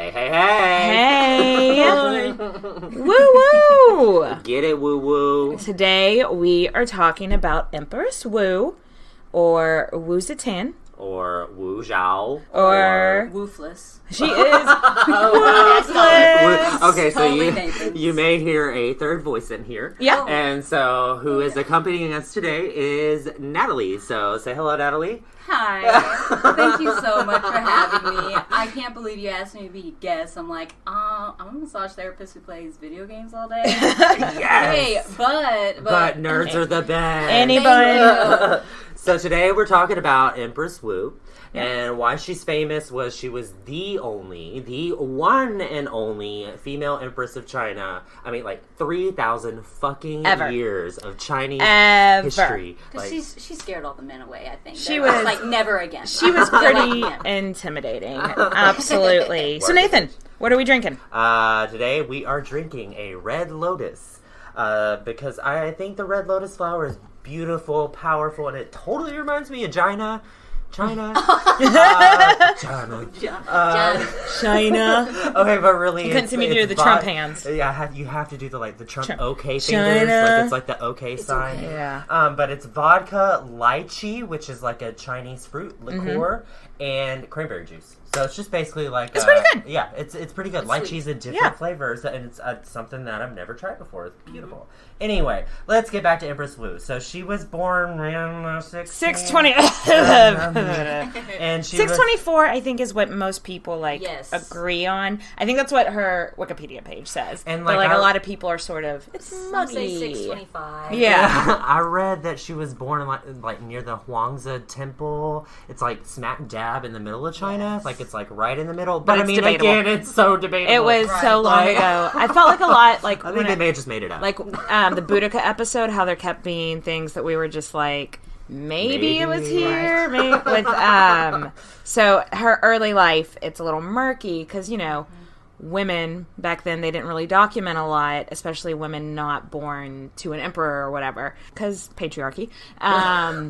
Hey, hey, hey! Hey! Woo-woo! Get it, woo-woo. Today we are talking about Empress Wu, or Wu Zetian, or Wu Zhao, or Woofless. She is Woofless. Okay, so Totally you may hear a third voice in here. Yeah. And so who is accompanying us today is Natalie. So say hello, Natalie. Hi. Thank you so much for having me. I can't believe you asked me to be a guest. I'm like, I'm a massage therapist who plays video games all day. Yes. Hey, but nerds are the best. Anybody? So today we're talking about Empress Wu. And why she's famous was she was the one and only female empress of China. I mean, like 3,000 fucking years of Chinese history. Because she scared all the men away, I think. She was like, never again. She was pretty intimidating. Absolutely. So Nathan, what are we drinking? Today we are drinking a Red Lotus. Because I think the Red Lotus flower is beautiful, powerful, and it totally reminds me of China. China. Okay, but really, you couldn't see me do the Trump hands. Yeah, you have to do the Trump okay China. fingers. Like it's like the okay sign. Okay. Yeah. But it's vodka, lychee, which is like a Chinese fruit liqueur, and cranberry juice. So it's just basically like it's pretty good. Yeah, it's pretty good. Lychee's in different flavors, and it's something that I've never tried before. It's beautiful. Anyway, let's get back to Empress Wu. So she was born in 620. And she 624, I think, is what most people agree on. I think that's what her Wikipedia page says. And but a lot of people are sort of some say 625. Yeah. I read that she was born in like near the Huangzi Temple. It's like smack dab in the middle of China. Yes. Like it's like right in the middle. But I mean, debatable. Again, it's so debatable. It was so long ago. I felt like a lot like I think they may have just made it up. Like the Boudica episode, how there kept being things that we were just like, maybe it was here. Maybe with so her early life, it's a little murky because women back then, they didn't really document a lot, especially women not born to an emperor or whatever, because patriarchy.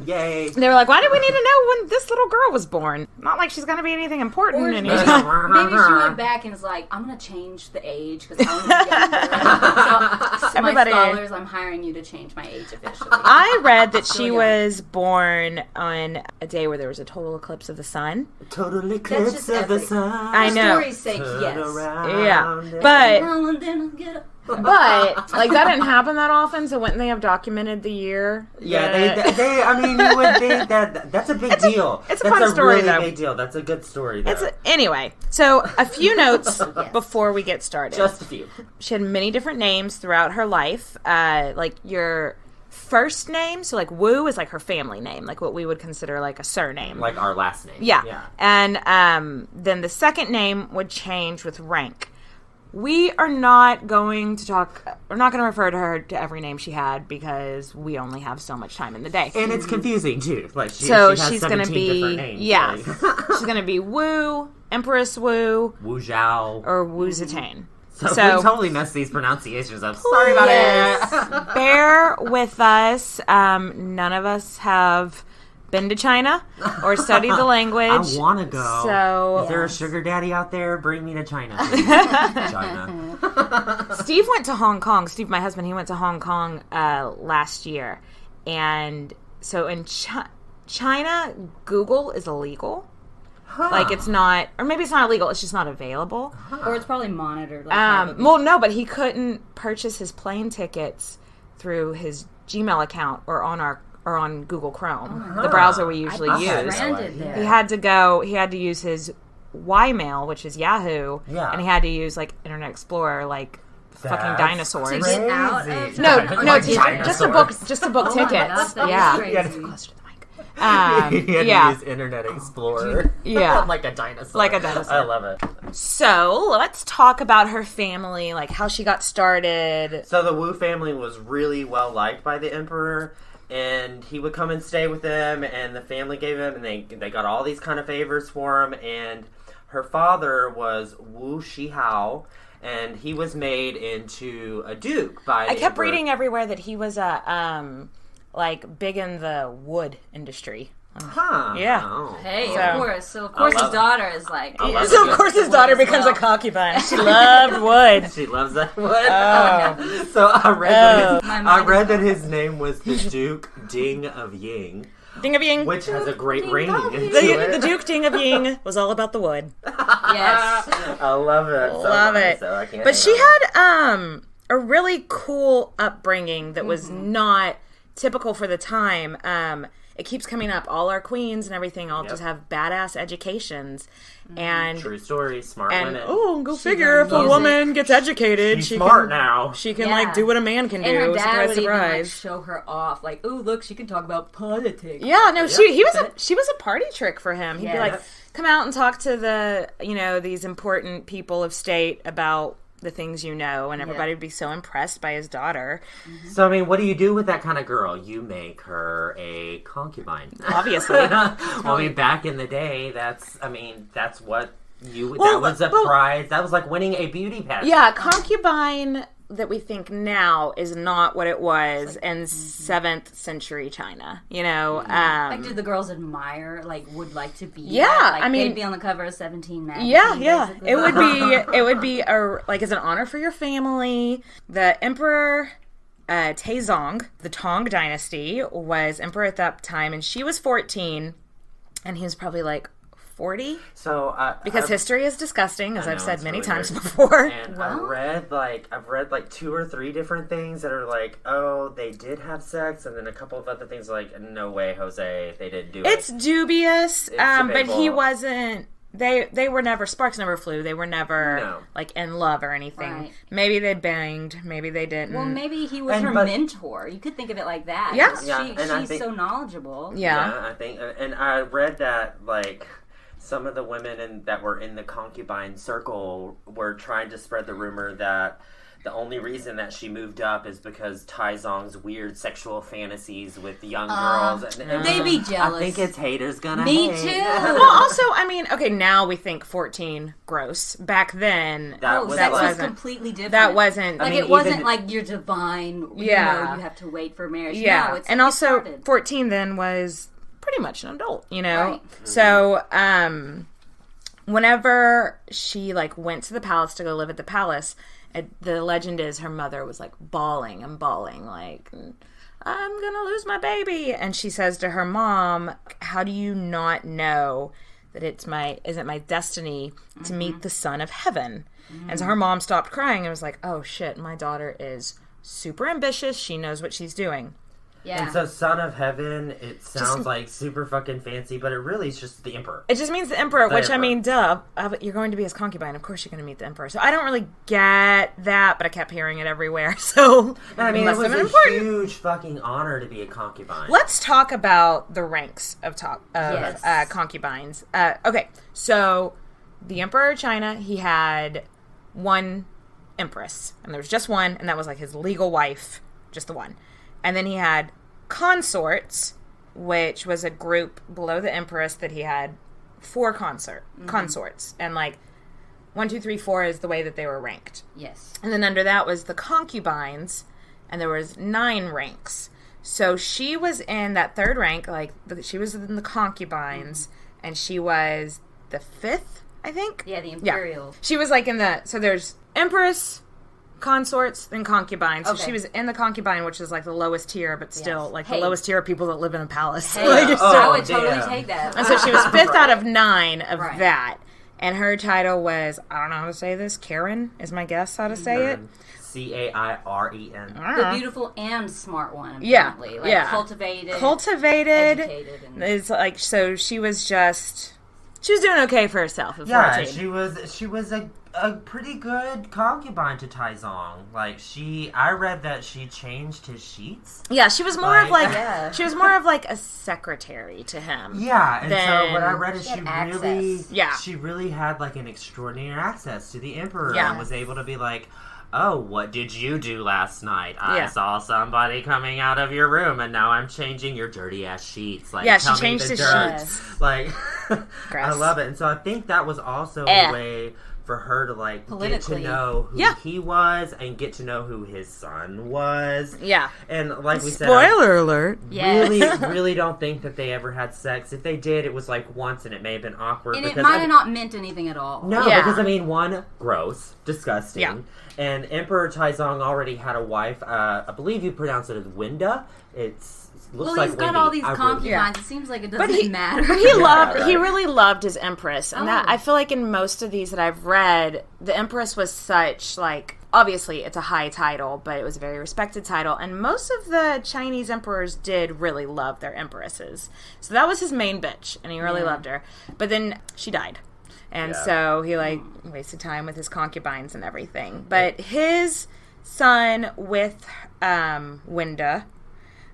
Yay. They were like, why do we need to know when this little girl was born? Not like she's going to be anything important. Or maybe she went back and was like, I'm going to change the age because I want to be younger. So everybody, my scholars, I'm hiring you to change my age officially. I read that she was born on a day where there was a total eclipse of the sun. Total eclipse of the sun. I know. Story's sake, yes. Yeah, but like that didn't happen that often. So wouldn't they have documented the year? Yeah, they I mean, you would think that's a big deal. It's a fun story, really though. Big deal. That's a good story. Though. Anyway, so a few notes before we get started. Just a few. She had many different names throughout her life. Like your first name, so like Wu is like her family name, like what we would consider like a surname, like our last name. Yeah. And then the second name would change with rank. We are not going to we're not going to refer to her to every name she had because we only have so much time in the day. And it's confusing too. Like she she's going to be different names, she's going to be Wu, Empress Wu, Wu Zhao, or Wu Zetian. So we totally messed these pronunciations up. Sorry about it. Bear with us. None of us have been to China or studied the language. I want to go. So, is there a sugar daddy out there? Bring me to China. China. Steve went to Hong Kong. Steve, my husband, he went to Hong Kong last year. And so in China, Google is illegal. Huh. Like it's not, or maybe it's not illegal. It's just not available. Or it's probably monitored. Well, no, but he couldn't purchase his plane tickets through his Gmail account or on Google Chrome, the browser we usually use. He had to use his Ymail, which is Yahoo, and he had to use like Internet Explorer, like fucking dinosaurs. To get out of just to book tickets. Crazy. He had to use Internet Explorer. Yeah. Like a dinosaur. Like a dinosaur. I love it. So, let's talk about her family, like how she got started. So, the Wu family was really well liked by the emperor, and he would come and stay with them, and the family gave him, and they got all these kind of favors for him, and her father was Wu Shihao, and he was made into a duke by the I kept emperor. reading everywhere that he was a... like big in the wood industry, Huh. Yeah. Oh. Hey, So- of course. So, of course, his daughter is like... I love So it. of course his Wood daughter as becomes well. a concubine. She loved wood. She loves that wood. Oh. So I read My I mind read is that gone. his name was the Duke Ding of Ying, Ding of Ying. which has a great Ding ring of to Ying. it. The Duke Ding of Ying was all about the wood. Yes. I love it. So Love much, it. So I can't But hang she on. had a really cool upbringing that was not typical for the time. It keeps coming up. All our queens and everything all just have badass educations. And True story. Smart and women. go figure, if a music. woman gets educated, She's she smart can now. she can Yeah. like do what a man can do. And her dad Surprise, would even like surprise. show her off, like, "Oh, look, she can talk about politics." Yeah, no, she was a party trick for him. He'd be Yeah. like, come out and talk to the these important people of state about the things you know, and everybody would be so impressed by his daughter. So, I mean, what do you do with that kind of girl? You make her a concubine. Obviously. Well, I mean, back in the day, that's what that Well, was a prize. That was like winning a beauty pageant. Yeah, concubine that we think now is not what it was in 7th century China. Like, did the girls admire, like, would like to be? Yeah, that? Like, I mean- they'd be on the cover of 17 magazine. Yeah. basically. It would be as an honor for your family. The Emperor Taizong, the Tang Dynasty, was emperor at that time, and she was 14, and he was probably like 40. So, Because I've- history is disgusting, as I I've know, said it's many really times weird. before. And Well- I've read like 2 or 3 different things that are like, oh, they did have sex, and then a couple of other things like, no way, Jose, they didn't do It's it. dubious, but he debatable. wasn't. They were never, sparks never flew. They were never No. like in love or anything. Right. Maybe they banged, maybe they didn't. Well, maybe he was And- her but- mentor. You could think of it like that. Yeah. 'Cause Yeah, and I she's think- so knowledgeable. yeah. I think, and I read that like some of the women that were in the concubine circle were trying to spread the rumor that the only reason that she moved up is because Taizong's weird sexual fantasies with young girls. And They'd be jealous. I think his haters gonna Me hate. too. Well, also, I mean, okay, now we think 14 gross. Back then, That Oh, was sex like- was wasn't- completely different. that wasn't. Like, mean, it wasn't even- like you're divine. Yeah. You have to wait for marriage. Yeah, No, it's and it also started. 14 then was pretty much an adult, Right. So, whenever she like went to the palace to go live at the palace, the legend is her mother was like bawling and bawling, like, I'm gonna lose my baby, and she says to her mom, "How do you not know that isn't my destiny to meet the son of heaven?" And so her mom stopped crying and was like, "Oh shit, my daughter is super ambitious. She knows what she's doing." Yeah. And so, Son of Heaven, it sounds like super fucking fancy, but it really is just the emperor. It just means the emperor, The which I emperor. mean, duh. You're going to be his concubine. Of course you're going to meet the emperor. So I don't really get that, but I kept hearing it everywhere. So I mean, it must was have been a important. huge fucking honor to be a concubine. Let's talk about the ranks of Yes. concubines. Okay, so the emperor of China, he had one empress, and there was just one, and that was like his legal wife, just the one. And then he had consorts, which was a group below the empress that he had 4 consorts, and like 1, 2, 3, 4 is the way that they were ranked. Yes. And then under that was the concubines, and there was 9 ranks. So she was in that 3rd rank, like she was in the concubines, and she was the 5th, I think. Yeah, the imperial. She was like in the, so there's empress, consorts, then concubines. So Okay. she was in the concubine, which is like the lowest tier, but still Yes. like Hey. the lowest tier of people that live in a palace. Hey, Like, it's oh, still- I would totally damn. take that. and so she was 5th out of 9 of Right. that. And her title was, I don't know how to say this, Karen is my guess how to say it. Cairen. I don't The know. beautiful and smart one, Yeah, apparently. Like, yeah. cultivated. Educated and- It's like, so she was doing okay for herself at Yeah, 14. she was a pretty good concubine to Taizong. Like I read that she changed his sheets. Yeah, she was more of like Yeah. she was more of like a secretary to him. Yeah, and so Then what I read is she had she really had like an extraordinary access to the emperor Yeah. and was able to be like, oh, what did you do last night? I Yeah. saw somebody coming out of your room, and now I'm changing your dirty ass sheets. Like, Yeah, she tell me changed the his dirt. sheets. Like, I Gross. love it. And so I think that was also Eh. a way for her to like get to Politically. know who Yeah. he was and get to know who his son was. Yeah. And like we said, Spoiler alert. Yes. really don't think that they ever had sex. If they did, it was like once, and it may have been awkward. And it because, might have not meant anything at all. No, Yeah. because I mean, one, gross, disgusting. Yeah. And Emperor Taizong already had a wife. I believe you pronounce it as Winda. Looks Well, like he's got Wendy. all these I really- concubines. It seems like it doesn't matter. But he Yeah, loved. He right. really loved his empress, and that Oh. I feel like in most of these that I've read, the empress was such like. Obviously, it's a high title, but it was a very respected title, and most of the Chinese emperors did really love their empresses. So that was his main bitch, and he really loved her. But then she died, and Yeah. so he like wasted time with his concubines and everything. But his son with Winda.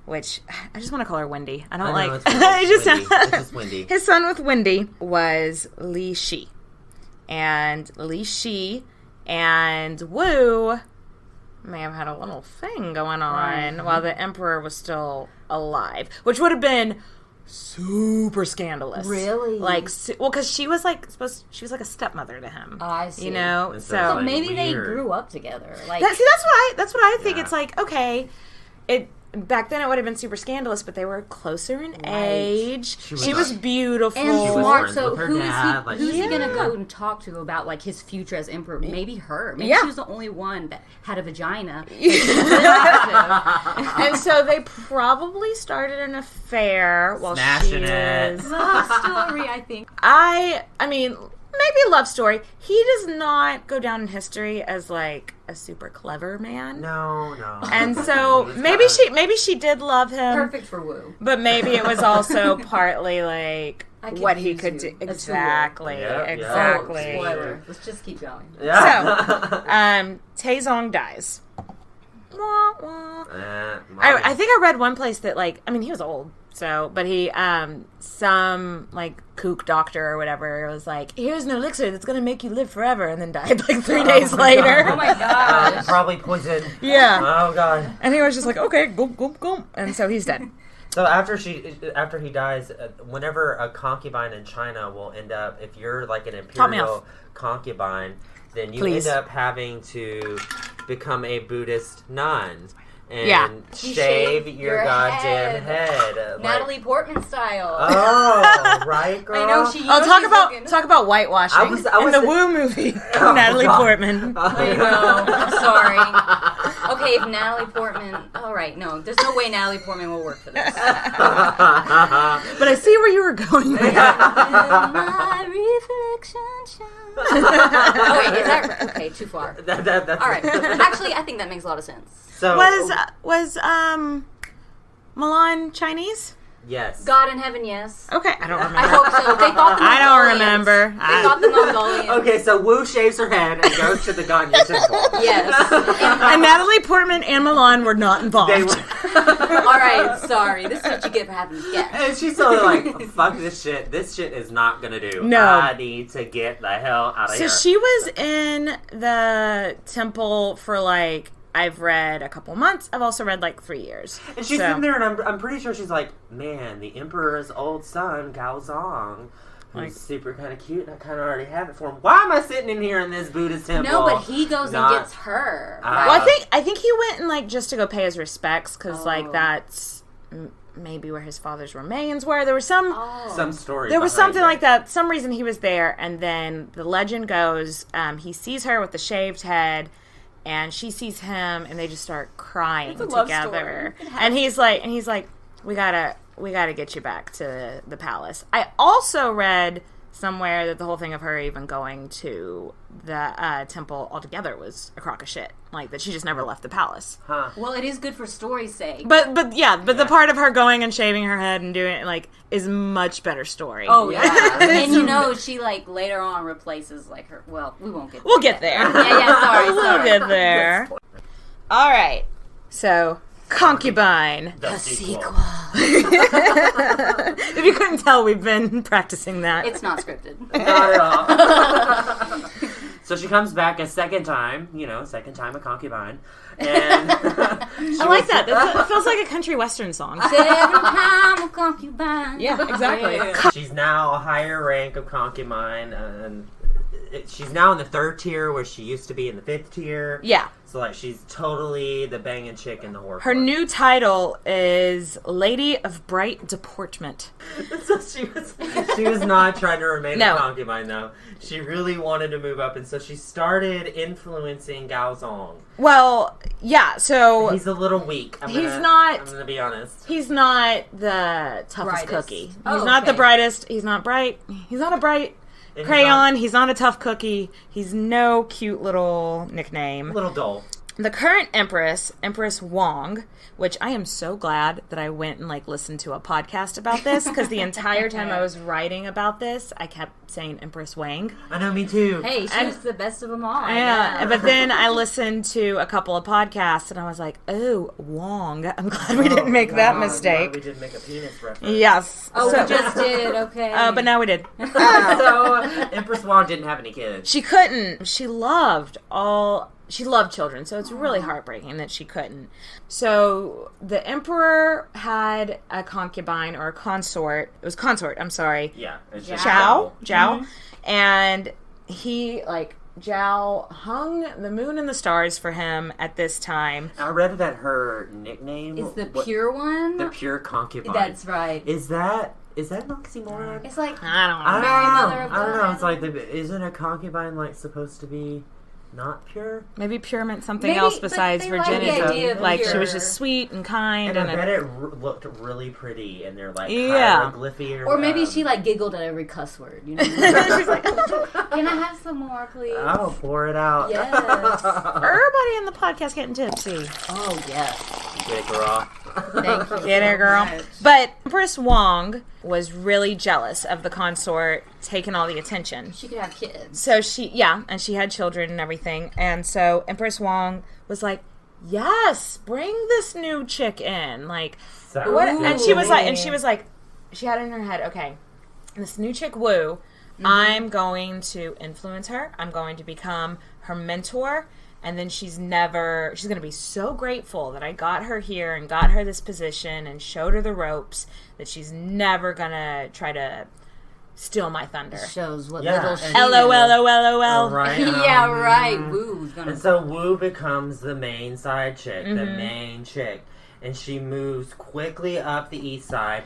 Which I just want to call her Wendy. I don't I know, like. it's I just Wendy. It's just Wendy. His son with Wendy was Li Shi, and Li Shi and Wu may have had a little thing going on while the emperor was still alive, which would have been super scandalous. Really? Like, well, because she was like she was like a stepmother to him. I see. You know, It's so like- Maybe they weird. grew up together. Like, that's what I think. Yeah. It's like, okay, it back then it would have been super scandalous, but they were closer in age. She was beautiful. and was smart. friends So with her who's dad, he? like, Who's he Yeah. gonna go and talk to about like his future as emperor? Maybe her. Maybe Yeah. she was the only one that had a vagina. And so they probably started an affair while Smashing she it. was. Love story, I think. I mean, maybe a love story. He does not go down in history as like a super clever man. No. And so It's maybe kinda- she did love him. Perfect for Wu. But maybe it was also partly like I could what he use could you do. as a tool. Exactly. Yep, yep. Exactly. Oh, spoiler. Let's just keep going. Yeah. Taizong dies. Wah, wah. I I think I read one place that like, I mean, he was old, so, but he, some like kook doctor or whatever was like, here's an elixir that's gonna make you live forever, and then died like 3 days later. Oh my gosh. probably poison. Yeah. Oh god. And he was just like, okay, gulp, gulp, gulp. And so he's dead. So after he dies, whenever a concubine in China will end up, if you're like an Top me imperial off. concubine, then you Please. end up having to become a Buddhist nun and Yeah. shave your goddamn head. Natalie Portman style. Oh, right, girl. I know she. Oh, she's talk looking- about whitewashing. I was in the thi- Wu movie. Oh, Natalie God. Portman. I know. I'm sorry. Okay, if Natalie Portman. All right, no, there's no way Natalie Portman will work for this. But I see where you were going with that. My reflection shines. Oh wait, is that okay? Too far. That's All right. Actually, I think that makes a lot of sense. So Was Milan Chinese? yes. God in heaven, yes. Okay, I don't remember. I hope so. They thought the I don't Mongolians. remember. They thought the Mongolians. Okay, so Wu shaves her head and goes to the Ganyu temple. Yes. And Natalie Portman and Milan were not involved. They were. All right. Sorry. This is what you get for having guests. And she's totally like, fuck this shit. This shit is not gonna do. No. I need to get the hell out of So here. she was in the temple for like, I've read a couple months. I've also read like 3 years. And she's So- sitting there, and I'm pretty sure she's like, man, the emperor's old son, Gao Zong, who's Like- super kind of cute, and I kind of already have it for him. Why am I sitting in here in this Buddhist temple? No, but he goes Not- and gets her. Ah. Well, I think he went and like just to go pay his respects because like Oh. that's maybe where his father's remains were. There was some. Oh. Some story. There was behind something it. like that. Some reason he was there, and then the legend goes, he sees her with the shaved head, and she sees him, and they just start crying It's a love together. story. And he's like, we gotta get you back to the palace. I also read somewhere that the whole thing of her even going to the temple altogether was a crock of shit. Like that she just never left the palace. Huh. Well, it is good for story's sake. But the part of her going and shaving her head and doing it like is much better story. Oh yeah, and you know she like later on replaces like her. Well, we won't get. We'll get there. Yeah. Sorry. We'll get there. All right. So, Concubine. The sequel. If you couldn't tell, we've been practicing that. It's not scripted. Not at all. So she comes back a second time a concubine. And I like that. It feels like a country western song. Seven time a concubine. Yeah, exactly. She's now a higher rank of concubine, and she's now in the 3rd tier where she used to be in the 5th tier. Yeah. So, like, she's totally the banging chick in the horror. Her new title is Lady of Bright Deportment. So she was not trying to remain a concubine, though. She really wanted to move up, and so she started influencing Gao Zong. Well, yeah, so... He's a little weak. I'm going to be honest. He's not the toughest cookie. He's not the brightest. He's not bright. He's not a bright crayon. He's not a tough cookie. He's no cute little nickname. Little dull. The current Empress Wong, which I am so glad that I went and listened to a podcast about this, because the entire time I was writing about this, I kept saying Empress Wang. I know, me too. Hey, she's the best of them all. Yeah, but then I listened to a couple of podcasts, and I was like, oh, Wong. I'm glad we didn't make that mistake. We didn't make a penis reference. Yes. Oh, we just did, okay. But now we did. So, Empress Wong didn't have any kids. She couldn't. She loved children, so it's really heartbreaking that she couldn't. So the emperor had a concubine or a consort. It was consort, I'm sorry. Yeah. It's Zhao. Mm-hmm. And he, Zhao hung the moon and the stars for him at this time. I read that her nickname is the pure one? The pure concubine. That's right. Is that an oxymoron? It's like, I don't know. Mary Mother of I don't know. God. It's like, isn't a concubine supposed to be not pure? Maybe pure meant something else besides virginity. She was just sweet and kind. And I bet it looked really pretty, and they're hieroglyphy or maybe she giggled at every cuss word. You know? She's like, can I have some more, please? Oh, pour it out. Yes. Everybody in the podcast getting tipsy. Oh, yes. Get it, girl. Thank you. Get it, girl. But Empress Wong was really jealous of the consort taking all the attention. She could have kids. So and she had children and everything. And so Empress Wong was like, yes, bring this new chick in. And she was like, she had in her head, okay, this new chick Wu, I'm going to influence her. I'm going to become her mentor. And then she's going to be so grateful that I got her here and got her this position and showed her the ropes that she's never going to try to steal my thunder. Shows what little she LOL. Right. Yeah, right. Woo's gonna. And so Wu becomes the main side chick, the main chick. And she moves quickly up the east side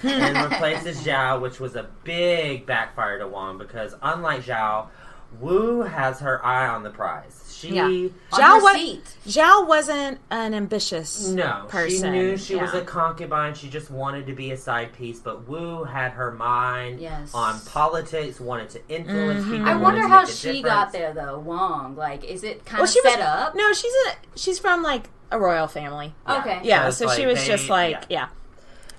and replaces Zhao, which was a big backfire to Wang because unlike Zhao, Wu has her eye on the prize. Zhao wasn't an ambitious person. She knew she was a concubine. She just wanted to be a side piece. But Wu had her mind on politics, wanted to influence people. I wonder how she got there, though, Wong. Is it kind of set up? No, she's from, a royal family. Yeah. Okay. Yeah, so she was just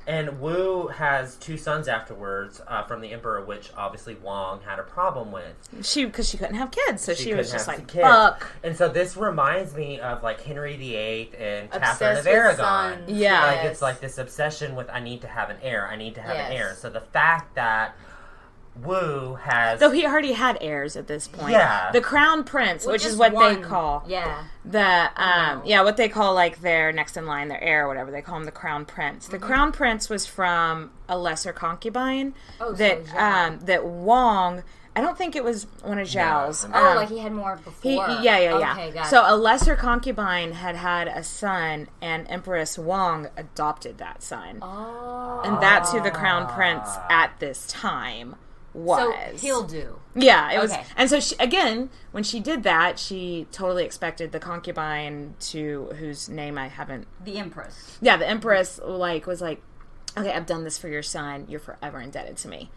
And Wu has 2 sons afterwards from the emperor, which obviously Wang had a problem with. Because she couldn't have kids, so she was just kids. fuck. And so this reminds me of Henry VIII and Catherine of Aragon. Yeah. It's this obsession with I need to have an heir, I need to have an heir. So the fact that Wu has... Though he already had heirs at this point. Yeah. The crown prince, which is what they call... Yeah. What they call, their next in line, their heir or whatever. They call him the crown prince. The crown prince was from a lesser concubine that Wong... I don't think it was one of Zhao's. He had more before. Okay, got so a lesser concubine had a son, and Empress Wong adopted that son. Oh. And that's who the crown prince at this time was. So he'll do. Yeah, it was. And so she, again, when she did that, she totally expected the concubine whose name I haven't. The Empress. Yeah, the Empress was like, okay, I've done this for your son. You're forever indebted to me.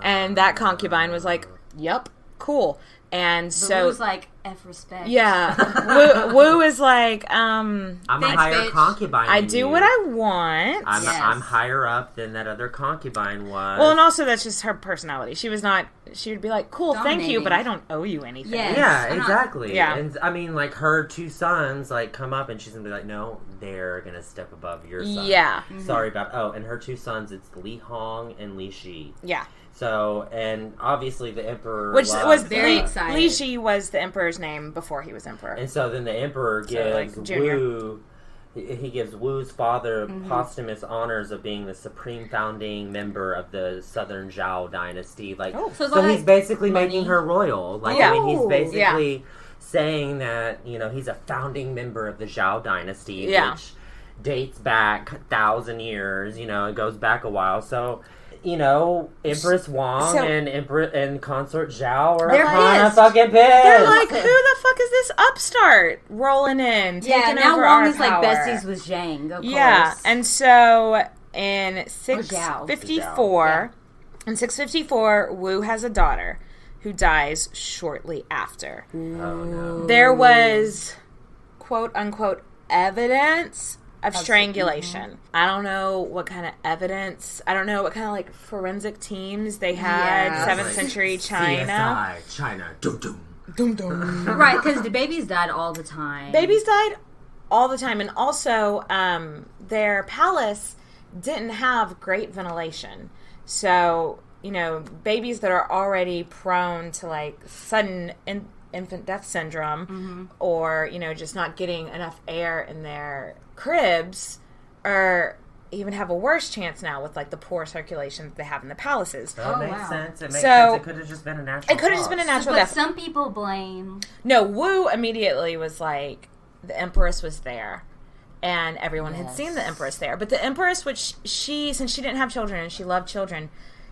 And that concubine was like, yep, cool. And so Wu's like, F respect. Yeah. Wu is like, I'm a higher concubine. I do what I want. I'm higher up than that other concubine was. Well, and also that's just her personality. She would be like, cool, thank you, but I don't owe you anything. Yes. Yeah, exactly. Yeah. And I mean, her 2 sons come up and she's gonna be like, no, they're gonna step above your son. Yeah. Sorry about, and her 2 sons, it's Li Hong and Li Shi. Yeah. So, and obviously the emperor was very excited. Li Shi was the emperor's name before he was emperor. And so then the emperor gives Wu he gives Wu's father posthumous honors of being the supreme founding member of the Southern Zhao dynasty. Like, so he's basically making her royal. Like, I mean, he's basically saying that, you know, he's a founding member of the Zhao dynasty, which dates back 1,000 years. You know, it goes back a while. So, you know, Empress Wang and Consort Zhao are kind of fucking pissed. They're like, who the fuck is this upstart rolling in, taking now over Wang our is power? like besties with Zhang, of course. Yeah, and so in 654, Wu has a daughter who dies shortly after. Oh, no. There was, quote unquote, evidence of strangulation. I don't know what kind of evidence. I don't know what kind of like forensic teams they had. 7th century China. CSI, China. Dum dum. Dum dum. Right, because the babies died all the time. Babies died all the time, and also their palace didn't have great ventilation. So, you know, babies that are already prone to like sudden infant death syndrome, or, you know, just not getting enough air in their cribs, or even have a worse chance now with like the poor circulation that they have in the palaces. That makes sense. It makes sense. It could have just been a natural death. Some people blame. No, Wu immediately was like, the Empress was there, and everyone had seen the Empress there. But the Empress, which since she didn't have children and she loved children,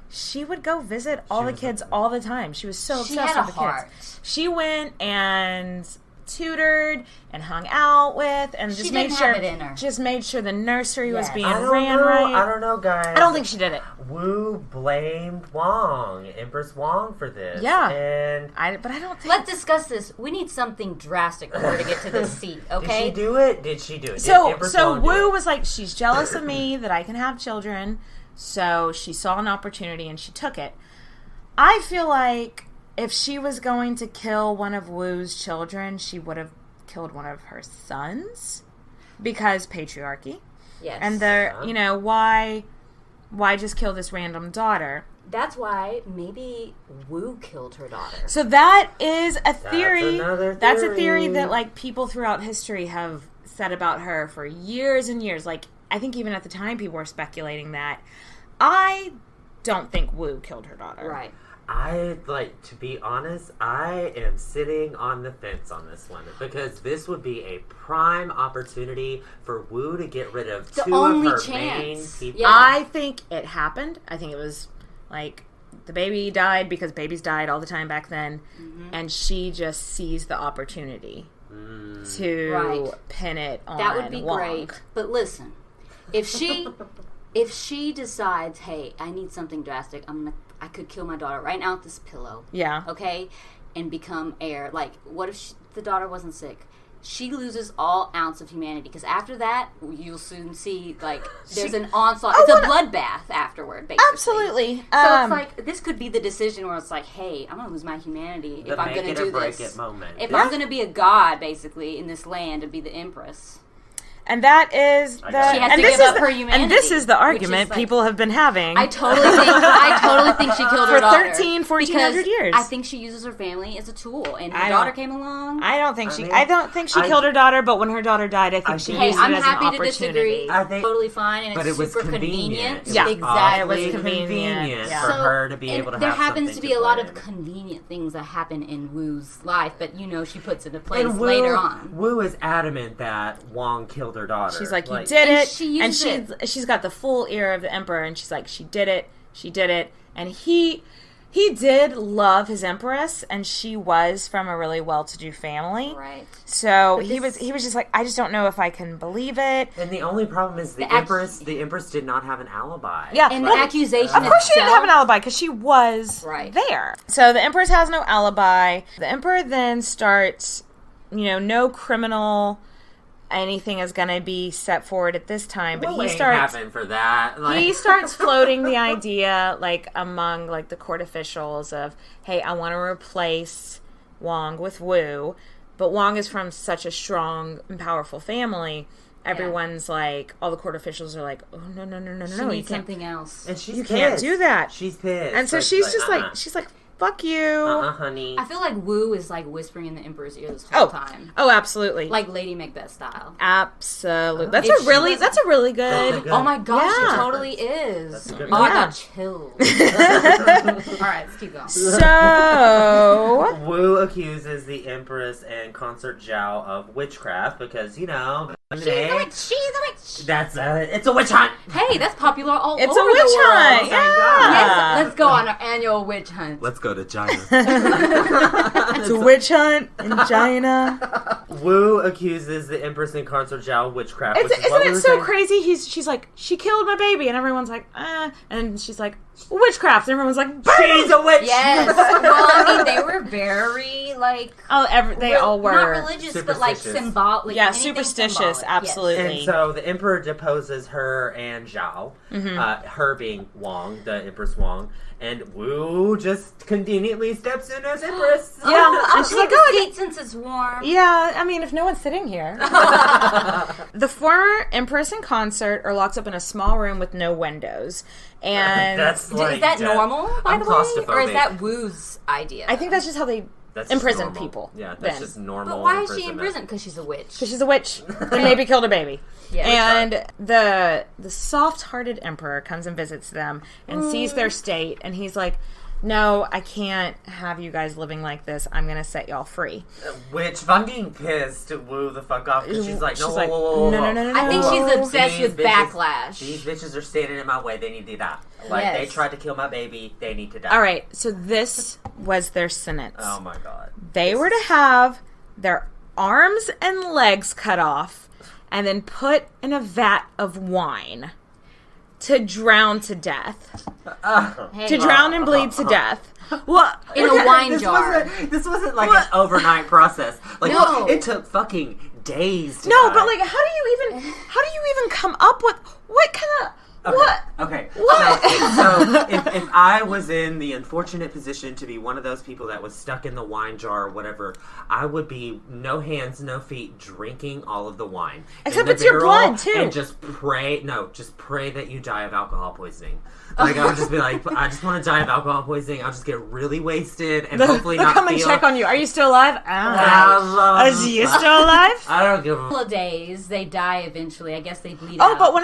she would go visit all the kids all the time. She was so obsessed with the kids. She went and tutored and hung out with, and just made sure the nursery was being ran right. I don't know, guys. I don't think she did it. Wu blamed Empress Wang, for this. Yeah, and but I don't think. Let's discuss this. We need something drastic for her to get to this seat. Okay? Did she do it? So Wu was like, she's jealous of me that I can have children. So she saw an opportunity and she took it. I feel like if she was going to kill one of Wu's children, she would have killed one of her sons, because patriarchy. Yes. And you know, why just kill this random daughter? That's why maybe Wu killed her daughter. So that is a theory. That's a theory that like people throughout history have said about her for years and years. Like, I think even at the time people were speculating that. I don't think Wu killed her daughter. Right. To be honest, I am sitting on the fence on this one, because this would be a prime opportunity for Wu to get rid of two of her main people. Yeah. I think it happened. I think it was like the baby died because babies died all the time back then, and she just seized the opportunity to pin it on That would be Wang. great. But listen, if she decides, hey, I need something drastic, I could kill my daughter right now with this pillow. Yeah. Okay? And become heir. Like, what if the daughter wasn't sick? She loses all ounce of humanity, because after that, you'll soon see, like, there's an onslaught. It's a bloodbath afterward, basically. Absolutely. So it's like, this could be the decision where it's like, hey, I'm going to lose my humanity if I'm going to do this. If I'm going to be a god, basically, in this land, to be the Empress. And that is the she has to give up her humanity. And this is the argument people have been having. I totally think she killed her daughter. For 1,400 years. I think she uses her family as a tool, and her daughter came along. I don't think she killed her daughter, but when her daughter died, I think she used it as an opportunity. I'm happy to disagree. I think totally fine, and it's super convenient. Yeah, exactly. It was convenient for her to be able to have something. There happens to be a lot of convenient things that happen in Wu's life, but she puts into place later on. Wu is adamant that Wang killed her daughter. She's like, you did it, and she's got the full ear of the Emperor, and she's like, she did it, and he did love his Empress, and she was from a really well-to-do family, right? So he was just like, I just don't know if I can believe it. And the only problem is the Empress did not have an alibi. Yeah, and the accusation. Of course, she didn't have an alibi because she was there. So the Empress has no alibi. The Emperor then starts, no criminal. Anything is going to be set forward at this time, but he starts happen for that. He starts floating the idea, among the court officials of, hey, I want to replace Wang with Wu, but Wang is from such a strong and powerful family. Everyone's all the court officials are like, oh no, she needs something else, and you can't do that. She's pissed, and so she's just she's like, fuck you. Honey. I feel like Wu is like whispering in the Emperor's ear this whole time. Oh, absolutely. Like Lady Macbeth style. Absolutely. That's a really good. Oh my gosh, Yeah. it totally is. That's a good I one. got chills. All right, let's keep going. So Wu accuses the Empress and Consort Zhao of witchcraft because, you know, She's a witch. That's it's a witch hunt. Hey, that's popular all over it's the a witch world. hunt. Yeah. Yes, let's go on our annual witch hunt. Let's go to China. It's a witch hunt in China. Wu accuses the Empress and Consort Zhao of witchcraft. Isn't it so crazy? She's like, she killed my baby, and everyone's like, and she's like, witchcraft, and everyone's like, she's a witch. Yes. Well, I mean, they were very like. They all were not religious, but like symbolic. Yeah, superstitious. Symbolic. Absolutely. And so the Emperor deposes her and Zhao, her being Wang, the Empress Wang, and Wu just conveniently steps in as Empress. Yeah, I'll and she's take like, a seat since it's warm. Yeah, I mean, if no one's sitting here. The former Empress and consort are locked up in a small room with no windows. And That's like, is that normal, by the way? Or is claustrophobic. that Wu's idea? I think that's just how they That's imprison normal. people. Yeah, that's then. just normal. But why is she in imprisonment. prison? Because she's a witch. Because she's a witch and maybe killed a baby. Yeah. And the soft-hearted emperor comes and visits them and sees their state, and he's like, no, I can't have you guys living like this. I'm going to set y'all free. Which fucking pissed Wu the fuck off because she's like, no, She's like, whoa. no. I think she's obsessed with These backlash. These bitches are standing in my way. They need to die. Like, Yes. they tried to kill my baby. They need to die. All right, so this was their sentence. Oh my god. They were to have their arms and legs cut off and then put in a vat of wine to drown to death. To drown and bleed to death. Well, In a wine jar. This wasn't like an overnight process. Like, No. it took fucking days to no, die. but like, how do you even come up with what kind of what? Okay. What? So if I was in the unfortunate position to be one of those people that was stuck in the wine jar or whatever, I would be no hands, no feet, drinking all of the wine. Except in the it's your barrel, blood, too. And just pray that you die of alcohol poisoning. Like, I would just be like, I just want to die of alcohol poisoning. I'll just get really wasted and hopefully They'll not come and feel... check on you. Are you still alive? Is you still alive? I don't give a... couple of days, they die eventually. I guess they bleed Oh, out. but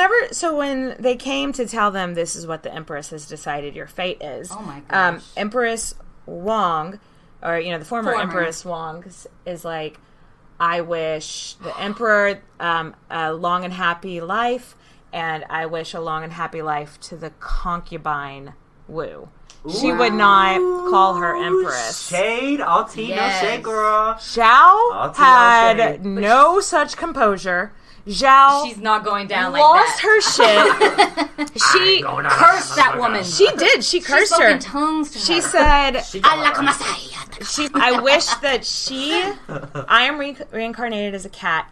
when they came to tell them this is what the Empress has decided your fate is. Oh my gosh. Empress Wang, or the former Empress Wang, is like, I wish the Emperor a long and happy life, and I wish a long and happy life to the concubine Wu. She would not call her Empress. Shade, all tea, Yes. no shade, girl. Zhao tea, all shade. had no such composure. Zhao she's not going down like lost that. her shit. She Cursed that woman. She did. She cursed spoke her. in tongues to She her. said, Alakamashaya. I wish that I am reincarnated as a cat,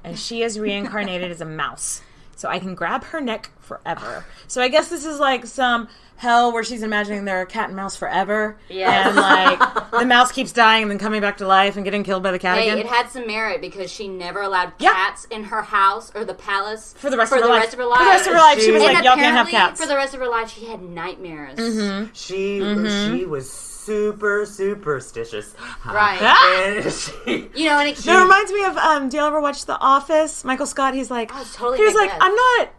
and she is reincarnated as a mouse. So I can grab her neck forever. So I guess this is like some hell where she's imagining they're a cat and mouse forever. Yeah. And like the mouse keeps dying and then coming back to life and getting killed by the cat Hey, again. it had some merit because she never allowed Yeah. cats in her house or the palace For the rest of her life. life. For the rest of her life, she was And like, y'all can't have apparently, cats. For the rest of her life, she had nightmares. She was super superstitious. Right. And she... And it It reminds me of, do you ever watch The Office? Michael Scott, he's like, Oh, it's totally he was like like, that. I'm not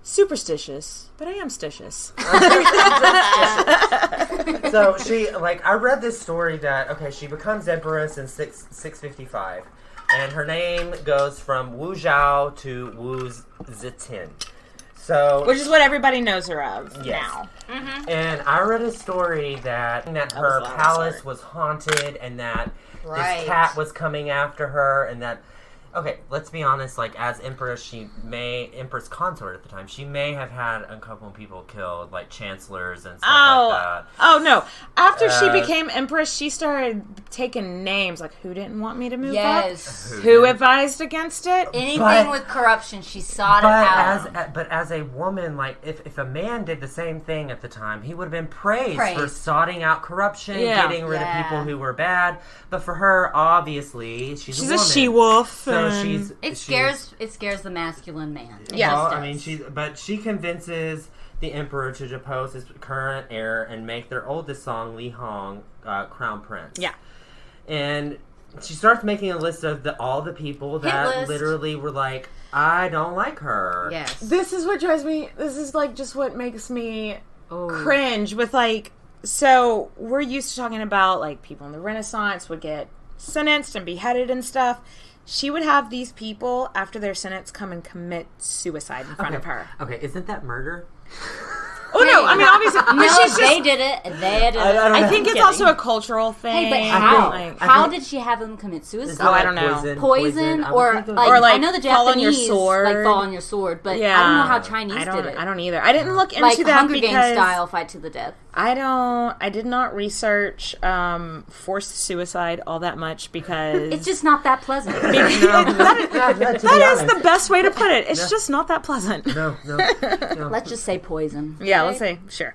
superstitious, but I am stitious. So she, like, I read this story that, she becomes empress in 655. And her name goes from Wu Zhao to Wu Zetian. So, Which is what everybody knows her of Yes. now. and I read a story that her was a long palace story. was haunted and that Right. this cat was coming after her and that... Okay, let's be honest, like, as Empress Empress Consort at the time, she may have had a couple of people killed, like chancellors and stuff like that. Oh, no. After she became Empress, she started taking names, like, who didn't want me to move Yes. up? Who advised against it? Anything But- with corruption, she sought it out. But as a woman, like, if a man did the same thing at the time, he would have been praised for sorting out corruption, Yeah. getting rid of people who were bad. But for her, obviously, she's a woman. she-wolf. So It scares the masculine man. Yeah. Well, I mean, she convinces the emperor to depose his current heir and make their oldest son, Li Hong, crown prince. Yeah. And she starts making a list of all the people that literally were like, I don't like her. Yes. This is what drives me, this is like just what makes me cringe with like, so we're used to talking about like people in the Renaissance would get sentenced and beheaded and stuff. She would have these people, after their sentence, come and commit suicide in front of her. Okay, isn't that murder? Oh, no, I mean, obviously. No, they did it. They did it. I think it's also a cultural thing. Hey, but how? How did she have them commit suicide? Oh, I don't know. Poison or I know the Japanese, fall on your sword, but I don't know how Chinese did it. I don't either. I didn't look into that Hunger because... Games style, fight to the death. I did not research forced suicide all that much because... It's just not that pleasant. That is the best way to put it. It's just not that pleasant. No. Let's just say poison. Yeah, let's say, sure.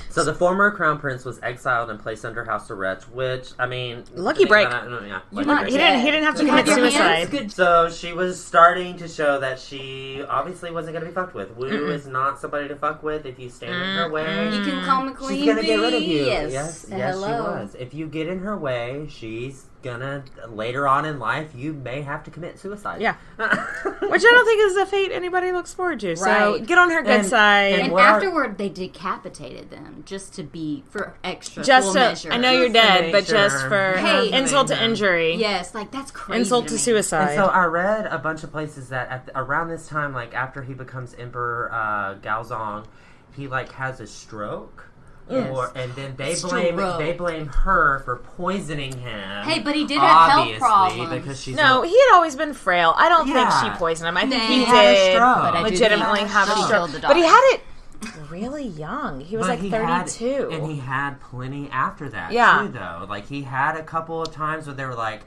So the former crown prince was exiled and placed under house arrest, which, I mean... Lucky break. He didn't have to commit suicide. So she was starting to show that she obviously wasn't going to be fucked with. Wu is not somebody to fuck with. If you stand in her way... You can call me queen. She's going to get rid of you. Yes, she was. If you get in her way, she's gonna, later on in life, you may have to commit suicide. Yeah. Which I don't think is a fate anybody looks forward to. So get on her good side. And afterward, they decapitated them just to be for extra full measure. I know you're dead, but just for insult to injury. Yes, like that's crazy. Insult to suicide. And so I read a bunch of places that around this time, like after he becomes Emperor Gaozong, he like has a stroke. Yes. And then they blame her for poisoning him. But he did have health problems because she's he had always been frail. I don't think she poisoned him. I think he did legitimately have a stroke. But he had it really young. He was like 32. And he had plenty after that too, though. Like he had a couple of times where they were like,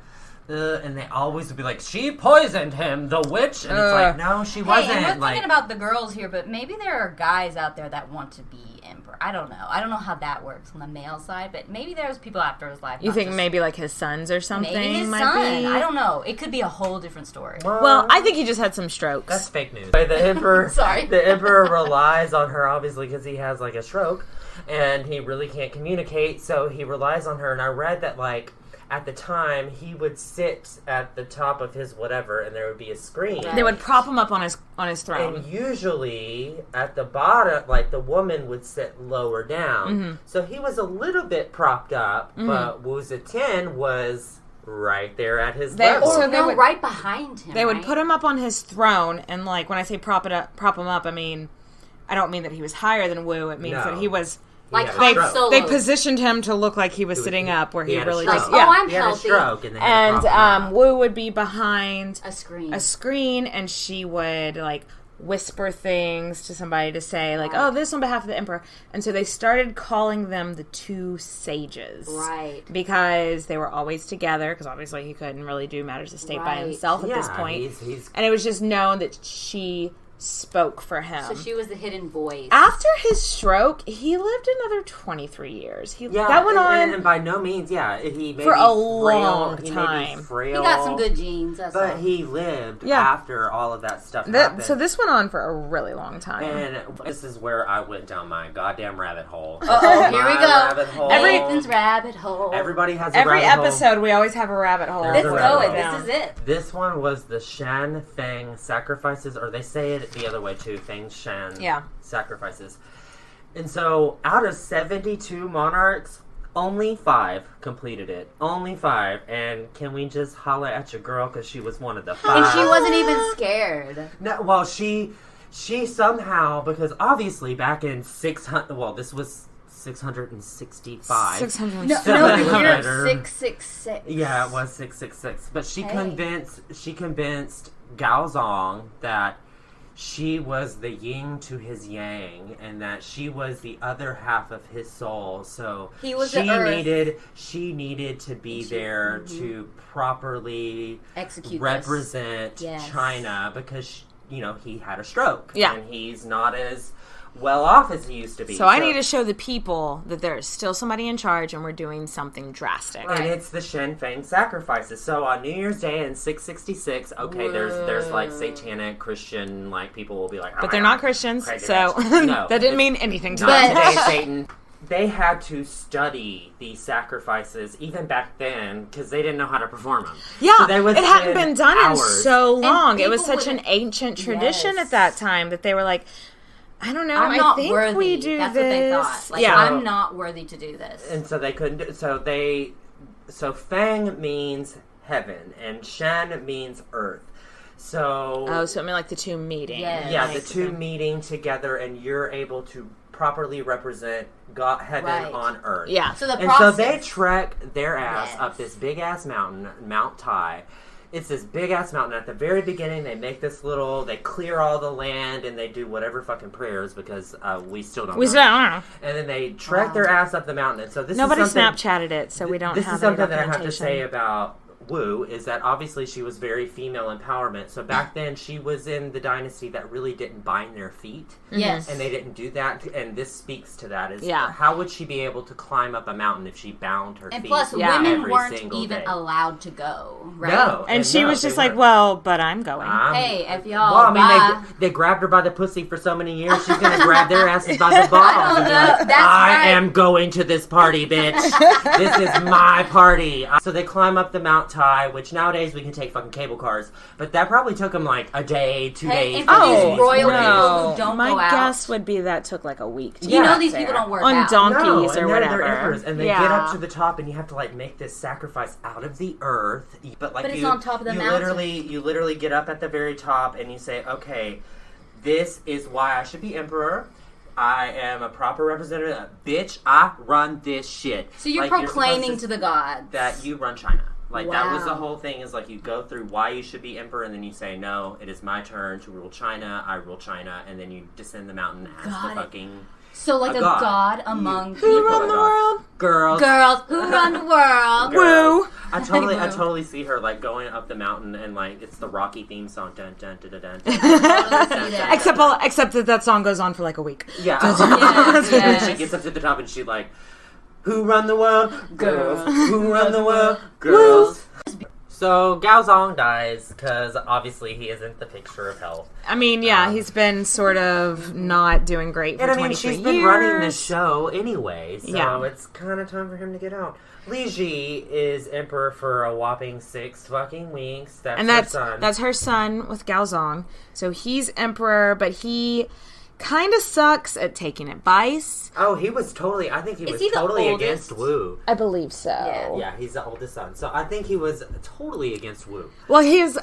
and they always would be like, she poisoned him, the witch. And it's like, no, she wasn't. And we're thinking about the girls here, but maybe there are guys out there that want to be emperor. I don't know. I don't know how that works on the male side, but maybe there's people after his life. You think maybe like his sons or something? Maybe his son. I don't know. It could be a whole different story. Well, I think he just had some strokes. That's fake news. The emperor, the emperor relies on her obviously because he has like a stroke, and he really can't communicate, so he relies on her. And I read that like, at the time, he would sit at the top of his whatever, and there would be a screen. They would prop him up on his throne. And usually, at the bottom, like, the woman would sit lower down. Mm-hmm. So he was a little bit propped up, but Wu Zetian was right there at his level. Or they were right behind him. They would put him up on his throne, and, like, when I say prop him up, I mean, I don't mean that he was higher than Wu. It means that he was... Like they positioned him to look like he was sitting up, where he really just I'm healthy. And Wu would be behind a screen, and she would like whisper things to somebody to say like, "Oh, this on behalf of the emperor." And so they started calling them the two sages, right? Because they were always together. Because obviously he couldn't really do matters of state by himself at this point, and it was just known that she spoke for him. So she was the hidden voice. After his stroke, he lived another 23 years. That went on, and by no means, he may for be a long time. He may be frail, he got some good genes, but he lived after all of that stuff happened. So this went on for a really long time. And this is where I went down my goddamn rabbit hole. Uh-oh, here we go. Rabbit hole. Nathan's rabbit hole. Everybody has a every rabbit episode. We always have a rabbit hole. Let's go. This is it. This one was the Shan Feng sacrifices, or they say it the other way too. Feng Shan sacrifices. And so out of 72 monarchs, only 5 completed it. Only 5. And can we just holler at your girl because she was one of the 5? And she wasn't even scared. No, well, she somehow, because obviously back in 600, well, this was 665. 600. No, you're 666. Yeah, it was 666. But she convinced Gaozong that she was the yin to his yang, and that she was the other half of his soul. So she needed to be there to properly represent China, because he had a stroke, and he's not as well off as he used to be. So I need to show the people that there's still somebody in charge and we're doing something drastic. And it's the Sinn Féin sacrifices. So on New Year's Day in 666, okay, there's like satanic Christian, like people will be like, but they're not Christians, so no, that didn't mean anything to them. Today, Satan. They had to study these sacrifices even back then because they didn't know how to perform them. Yeah, so it hadn't been done in so long. It was such an ancient tradition at that time that they were like, I don't know, I think worthy. We do That's this. What they thought. Like, I'm not worthy to do this. And so they couldn't do it. So Fang means heaven and Shen means earth. So it meant like the two meeting. Yeah, the two meeting together, and you're able to properly represent God, heaven on earth. Yeah. So so they trek their ass up this big ass mountain, Mount Tai. It's this big ass mountain. At the very beginning, they make they clear all the land, and they do whatever fucking prayers because we still don't know. And then they trek their ass up the mountain. And so nobody Snapchatted it, so we don't have this is something that I have to say about Wu is that obviously she was very female empowerment. So back then she was in the dynasty that really didn't bind their feet. Yes. And they didn't do that. And this speaks to that. How would she be able to climb up a mountain if she bound her feet? And plus, women weren't even allowed to go, right? No. And she was just like, well, but I'm going. Hey, if y'all Well, I mean, they grabbed her by the pussy for so many years, she's going to grab their asses by the balls. I am going to this party, bitch. This is my party. So they climb up the Mount Tai, which nowadays we can take fucking cable cars, but that probably took them like a day, 2 days. And for these royal people who don't go out. My guess would be that took like a week to You know these people don't work on out. donkeys or whatever. They're emperors, and they get up to the top, and you have to like make this sacrifice out of the earth. But it's on top of the mountain. You literally get up at the very top, and you say, okay, this is why I should be emperor. I am a proper representative. Bitch, I run this shit. So you're proclaiming to the gods that you run China. Like, that was the whole thing, is like you go through why you should be emperor, and then you say, no, it is my turn to rule China, I rule China, and then you descend the mountain as the fucking... So, like a god among people. Who run the world? Girls. Who run the world? Woo. I totally see her, like, going up the mountain, and, like, it's the Rocky theme song. Dun, dun, dun, dun, dun, dun. Except that song goes on for, like, a week. Yeah. Yes. She gets up to the top, and she, like... Who run the world? Girls. Who run the world? Girls. So Gaozong dies because obviously he isn't the picture of health. I mean, he's been sort of not doing great for 23 years. She's been running the show anyway, so it's kind of time for him to get out. Li Ji is emperor for a whopping 6 fucking weeks. That's her son. That's her son with Gaozong. So he's emperor, but he kind of sucks at taking advice. Oh, he was totally... I think he was totally against Wu. I believe so. Yeah, he's the oldest son. So I think he was totally against Wu. Well, his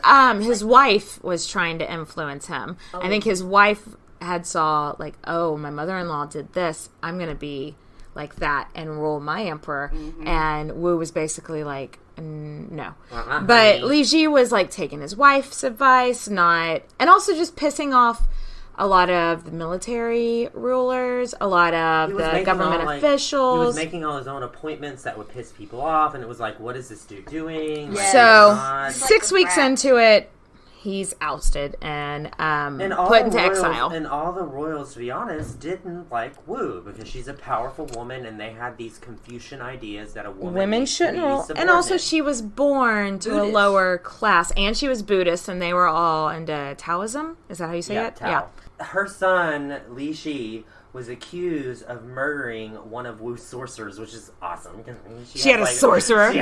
wife was trying to influence him. Oh. I think his wife had saw, like, oh, my mother-in-law did this. I'm going to be like that and rule my emperor. Mm-hmm. And Wu was basically like, no. But Li Ji was, like, taking his wife's advice, and also just pissing off a lot of the military rulers, a lot of the government officials. He was making all his own appointments that would piss people off, and it was like, what is this dude doing? Yes. So, 6 weeks into it, he's ousted and put into exile. And all the royals, to be honest, didn't like Wu because she's a powerful woman, and they had these Confucian ideas that women shouldn't rule. And also, she was born to a lower class, and she was Buddhist, and they were all into Taoism. Is that how you say it? Tao. Yeah. Her son, Li Shi, was accused of murdering one of Wu's sorcerers, which is awesome. She had a sorcerer.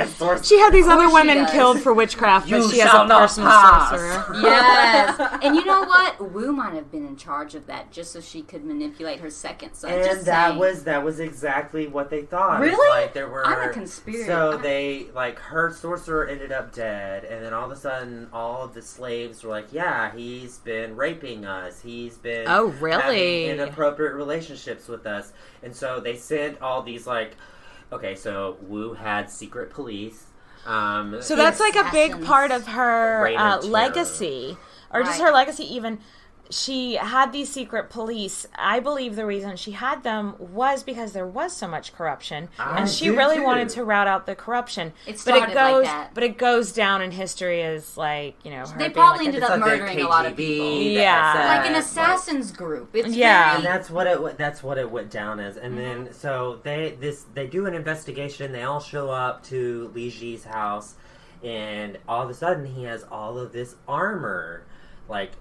She had these other women killed for witchcraft, but she has a personal sorcerer. Yes. And you know what? Wu might have been in charge of that just so she could manipulate her second son. And that was exactly what they thought. Really? Like, I'm a conspiracy. So they, like, her sorcerer ended up dead, and then all of a sudden, all of the slaves were like, yeah, he's been raping us. He's been having inappropriate relationships with us. And so they sent all these, like, okay, so Wu had secret police. So that's like a big part of her legacy, or just her legacy even. she had these secret police. I believe the reason she had them was because there was so much corruption, and she really wanted to rout out the corruption. It started like that. But it goes down in history as like, you know, her they probably ended up murdering a lot of people. Yeah, like an assassins group. It's and that's what it went down as. And then so they do an investigation. They all show up to Li Ji's house, and all of a sudden he has all of this armor, like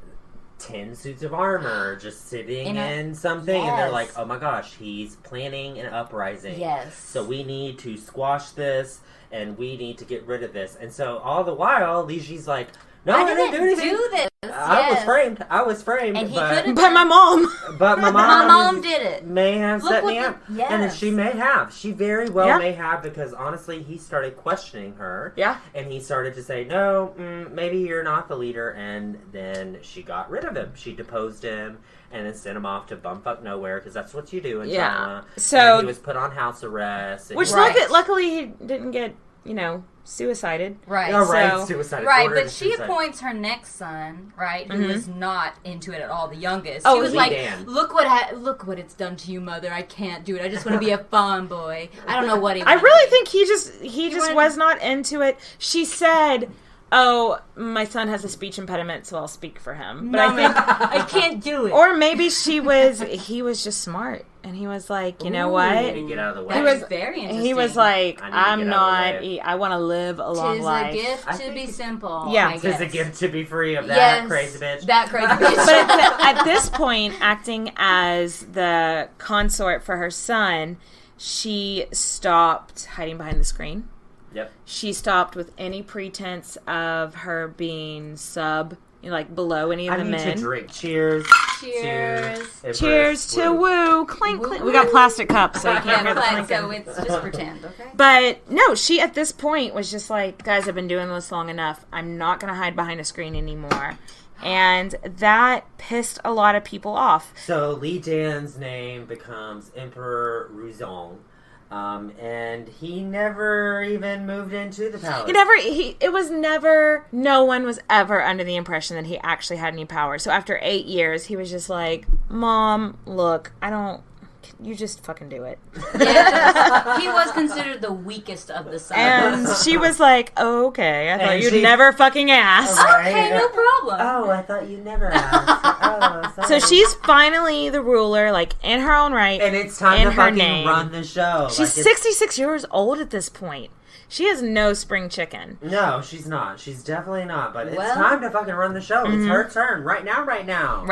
10 suits of armor just sitting in something, and they're like, oh my gosh, he's planning an uprising. Yes. So we need to squash this, and we need to get rid of this. And so all the while, Li Ji's like, no, I didn't do anything. Do this. I was framed. And but my mom. But my mom did it. May have set me up. Yes. And she may have. She very well may have, because honestly, he started questioning her. Yeah. And he started to say, no, maybe you're not the leader. And then she got rid of him. She deposed him and then sent him off to bumfuck nowhere, because that's what you do in China. So and he was put on house arrest. Which luckily he didn't get, suicided. Right. Oh, right. Suicide. Right, but she appoints her next son, right, who was not into it at all, the youngest. She was like, look what it's done to you, mother. I can't do it. I just want to be a farm boy. I don't know what he wanted. I really think he just was not into it. She said, oh, my son has a speech impediment, so I'll speak for him. But I think I can't do it. Or maybe he was just smart. And he was like, you know what? Get out of the way. That was very interesting. He was like, I want to live a long life. Tis a gift to be simple. Yeah. Tis a gift to be free of that crazy bitch. That crazy bitch. But at this point, acting as the consort for her son, she stopped hiding behind the screen. Yep. She stopped with any pretense of her being below any of the men. To drink. Cheers. Cheers to Wu. Clink, clink. We got plastic cups, so you can't hear the clinking. So it's just pretend, okay? But no, she at this point was just like, guys, I've been doing this long enough. I'm not going to hide behind a screen anymore. And that pissed a lot of people off. So Li Dan's name becomes Emperor Ruzong. And he never even moved into the palace. No one was ever under the impression that he actually had any power. So after 8 years, he was just like, Mom, look, you just fucking do it. Yeah, he was considered the weakest of the sons. And she was like, oh, okay, I thought you'd never fucking ask. Okay, no problem. Oh, I thought you'd never ask. So she's finally the ruler, in her own right. And it's time to fucking run the show. She's 66 years old at this point. She has no spring chicken. No, she's not. She's definitely not. But it's time to fucking run the show. It's her turn. Right now. Right now.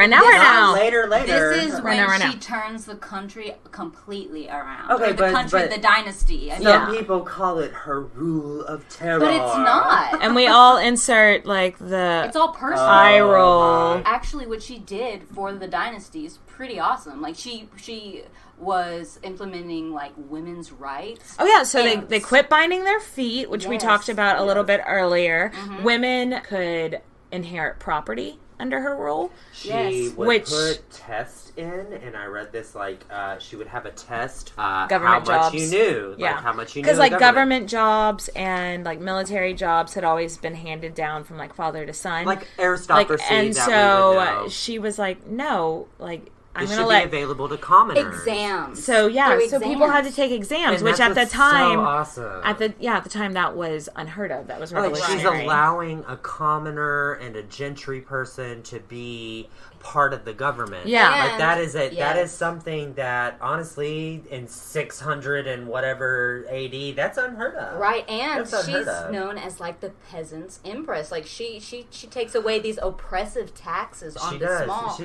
Later. This is when she turns the country completely around. Okay, the dynasty. Some people call it her rule of terror. But it's not. And we all insert, the... It's all personal. Eye roll. Actually, what she did for the dynasty is pretty awesome. She was implementing women's rights. Oh yeah, so they quit binding their feet, which we talked about a little bit earlier. Mm-hmm. Women could inherit property under her rule. She would put tests in, and I read this she would have a test government how jobs. Much you knew. How much you knew. Because government jobs and military jobs had always been handed down from father to son. Aristocracy. And so she was like, no, I'm going to let be available to commoners. Exams. So people had to take exams, which at the time, so awesome. at the time that was unheard of. That was revolutionary. She's allowing a commoner and a gentry person to be part of the government. Yeah, that is something that honestly in 600 and whatever AD, that's unheard of. Right, and she's known as the peasants' empress. She takes away these oppressive taxes on the small,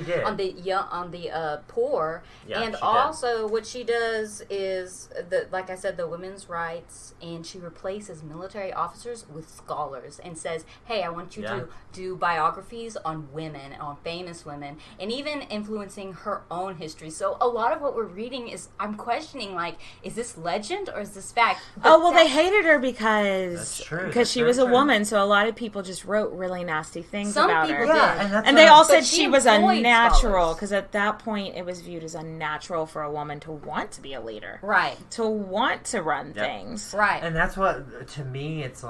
on the poor, and also what she does is the women's rights, and she replaces military officers with scholars and says, hey, I want you to do biographies on women, on famous women, and even influencing her own history. So a lot of what we're reading is, I'm questioning, is this legend or is this fact? But they hated her because she was a woman, so a lot of people just wrote really nasty things about her. Yeah, and they all said she was unnatural, because at that point it was viewed as unnatural for a woman to want to be a leader. Right. To want to run things. Right. And that's what, to me, it's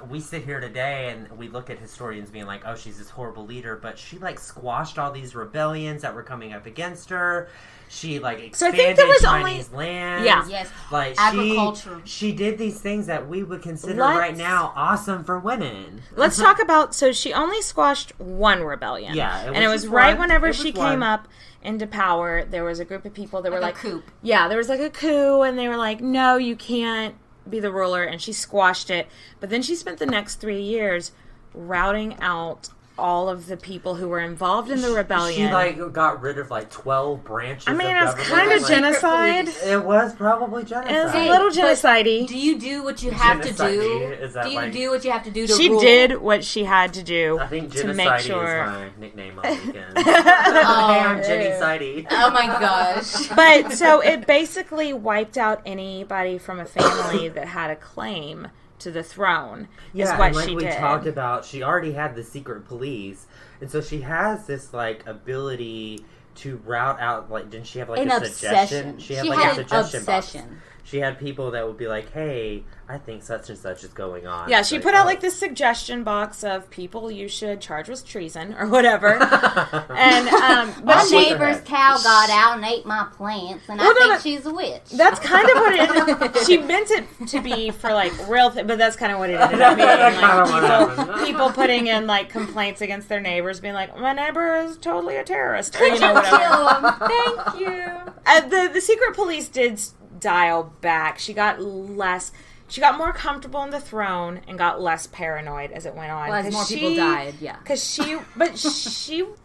we sit here today and we look at historians being like, oh, she's this horrible leader, but she, like, squashed all these rebellions that were coming up against her. She, like, expanded Chinese land. Yeah. Yes. Like, agriculture. She did these things that we would consider right now awesome for women. Let's talk about, so she only squashed one rebellion. Yeah. It was right whenever she came up into power. There was a group of people that were like, a coup. Yeah, there was like a coup, and they were like, no, you can't be the ruler, and she squashed it. But then she spent the next 3 years routing out all of the people who were involved in the rebellion. She, like, got rid of, like, 12 branches of it was government. kind of genocide. It was probably genocide. It was a little genocide-y. Do you do what you have to do? Do you do what you have to do to She rule? did what she had to do. I think to make sure. is my nickname on the weekend. I'm Jenny Sidey. Oh my gosh. But, so it basically wiped out anybody from a family that had a claim to the throne, is what and like she we did. Talked about, she already had the secret police, and so she has this, like, ability to route out, like, didn't she have, like, a suggestion? She had, like, a suggestion box. She had people that would be like, hey, I think such and such is going on. Yeah, she put out, like, this suggestion box of people you should charge with treason or whatever. And, but my neighbor's cow got out and ate my plants, and I think she's a witch. That's kind of what it ended up. She meant it to be for, like, real but that's kind of what it ended up being. Like, people putting in, like, complaints against their neighbors, being like, my neighbor is totally a terrorist. Or, whatever. Thank you. The secret police did dial back. She got more comfortable on the throne and got less paranoid as it went on. Well, as more people died, yeah. Because she,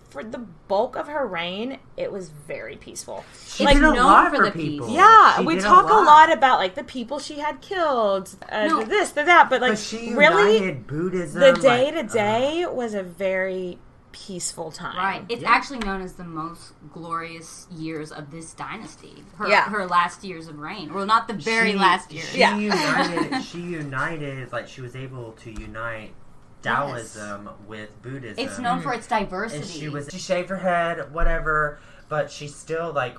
for the bulk of her reign, it was very peaceful. She did a lot for people. Yeah, we talk a lot about, like, the people she had killed, this, that, but, like, she really, united Buddhism. The day-to-day was a very peaceful time. Right. It's actually known as the most glorious years of this dynasty. Her last years of reign. Well, not the very last years. She united, like, she was able to unite Taoism with Buddhism. It's known for its diversity. And she shaved her head, whatever, but she still, like,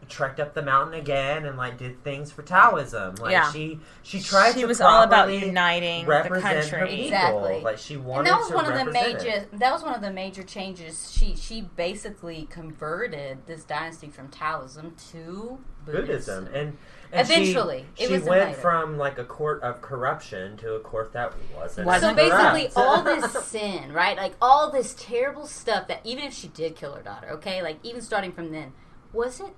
trekked up the mountain again and, like, did things for Taoism. Like, she tried to. She was all about uniting the country. Her people. Exactly. Like, she wanted to represent it. That was one of the major changes. She basically converted this dynasty from Taoism to Buddhism. And eventually, she went from, like, a court of corruption to a court that wasn't. So basically, all this sin, right? Like, all this terrible stuff that even if she did kill her daughter, okay, like, even starting from then, was it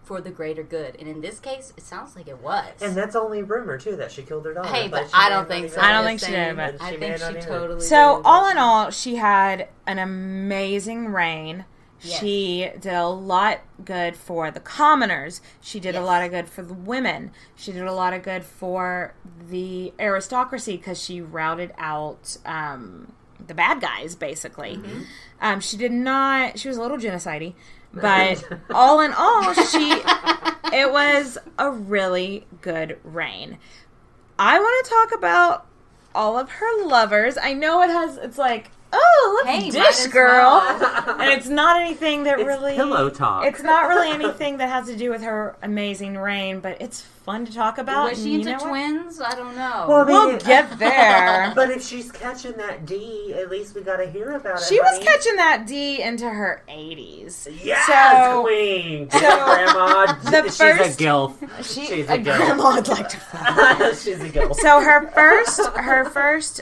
for the greater good? And in this case, it sounds like it was. And that's only rumor, too, that she killed her daughter. Hey, but I don't think so. I don't think she did, but I think she totally did. So, all in all, she had an amazing reign. Yes. She did a lot good for the commoners. She did a lot of good for the women. She did a lot of good for the aristocracy because she routed out the bad guys, basically. Mm-hmm. She was a little genocide-y. But all in all, it was a really good reign. I want to talk about all of her lovers. I know it's like, oh, let's dish, girl. And it's not anything that really... pillow talk. It's not really anything that has to do with her amazing reign, but it's fun to talk about. Was she into twins? I don't know. Well, we'll get there. But if she's catching that D, at least we got to hear about it. She was catching that D into her 80s. Yes, queen. Grandma. She's a gilf. She's a gilf. Grandma would like to fuck. She's a gilf. So her first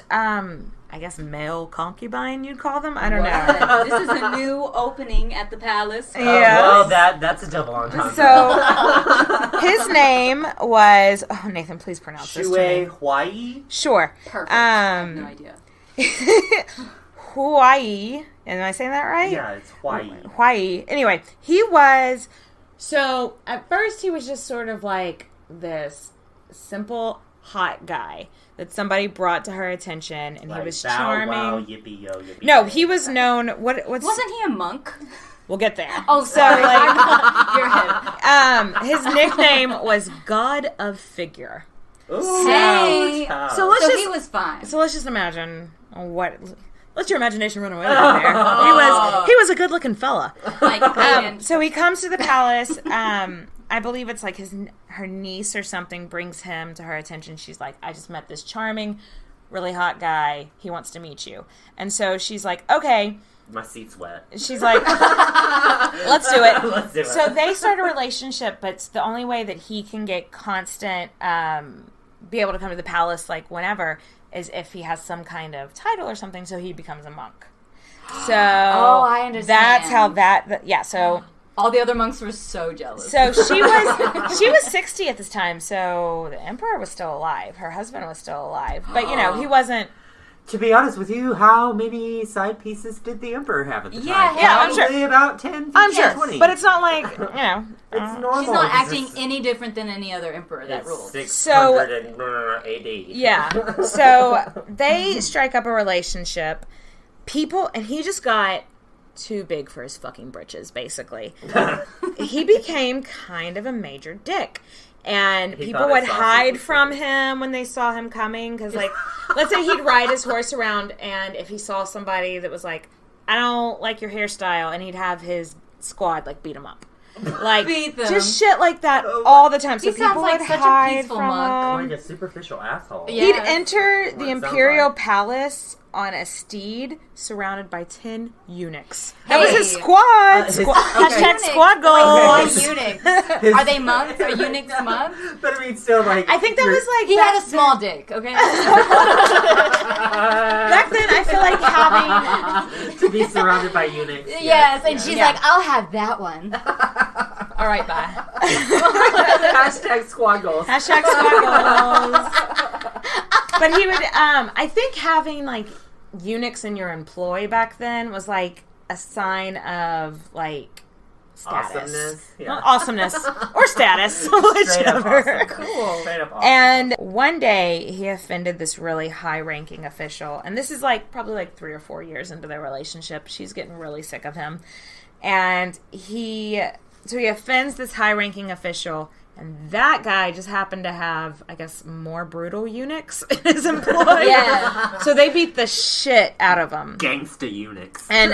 I guess male concubine, you'd call them? I don't know. This is a new opening at the palace. Yeah. Well, that's a double entendre. So, his name was... Oh, Nathan, please pronounce this name. Hawaii? Sure. Perfect. I have no idea. Hawaii. Am I saying that right? Yeah, it's Hawaii. Hawaii. Anyway, he was... So, at first, he was just sort of like this simple, hot guy that somebody brought to her attention, and he was charming. Wow, yippee yo, yippee. No, he was known. What's wasn't he a monk? We'll get there. Oh, sorry. His nickname was God of Figure. Ooh, so he was fine. So let's just imagine let your imagination run away with there. He was a good-looking fella. So he comes to the palace. I believe it's like her niece or something brings him to her attention. She's like, I just met this charming really hot guy. He wants to meet you. And so she's like, okay. My seat's wet. She's like, let's do it. Let's do it. So they start a relationship, but it's the only way that he can get constant, be able to come to the palace like whenever, is if he has some kind of title or something, so he becomes a monk. So I understand. That's how so all the other monks were so jealous. So she was 60 at this time, so the emperor was still alive. Her husband was still alive. But he wasn't. To be honest with you, how many side pieces did the emperor have at the time? Yeah, I'm sure. Probably about 10, 15, I'm sure. 20. But it's not like, it's normal. She's not acting any different than any other emperor that rules. 600 AD. Yeah. So they strike up a relationship. And he just got too big for his fucking britches, basically. He became kind of a major dick. And people would hide from him when they saw him coming. Because, like, let's say he'd ride his horse around, and if he saw somebody that was like, I don't like your hairstyle, and he'd have his squad, like, beat him up. Like, just shit like that all the time. So people would hide from him. Like a superficial asshole. Yeah. He'd enter the imperial palace on a steed surrounded by 10 eunuchs. That was his squad. Hashtag squad goals. Eunuchs. Are they monks? Are eunuchs monks? But I mean, still, like... I think that was like... He had a small dick, okay? Back then, I feel like having... to be surrounded by eunuchs. Yes, and she's like, I'll have that one. All right, bye. Hashtag squad goals. Hashtag squad goals. But he would, I think having, like, eunuchs in your employ back then was, like, a sign of, like, status. Awesomeness. Yeah. Well, awesomeness. Or status. Whichever. Awesome. Cool. Straight up awesome. And one day, he offended this really high-ranking official. And this is, like, probably, like, 3 or 4 years into their relationship. She's getting really sick of him. And he offends this high-ranking official. And that guy just happened to have, I guess, more brutal eunuchs in his employ. Yeah. So they beat the shit out of him. Gangsta eunuchs. And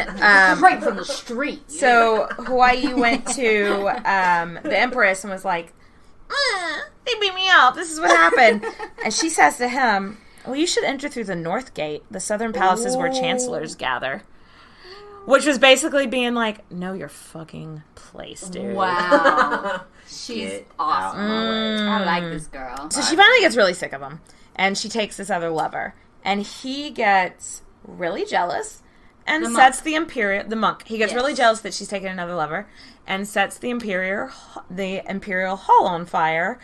right from the street. So Hawaii went to the Empress and was like, they beat me up. This is what happened. And she says to him, well, you should enter through the north gate. The southern palaces where chancellors gather. Which was basically being like, know your fucking place, dude. Wow. She's awesome. I like this girl. So she finally gets really sick of him. And she takes this other lover. And he gets really jealous and sets the monk. He gets really jealous that she's taken another lover and sets the imperial hall on fire.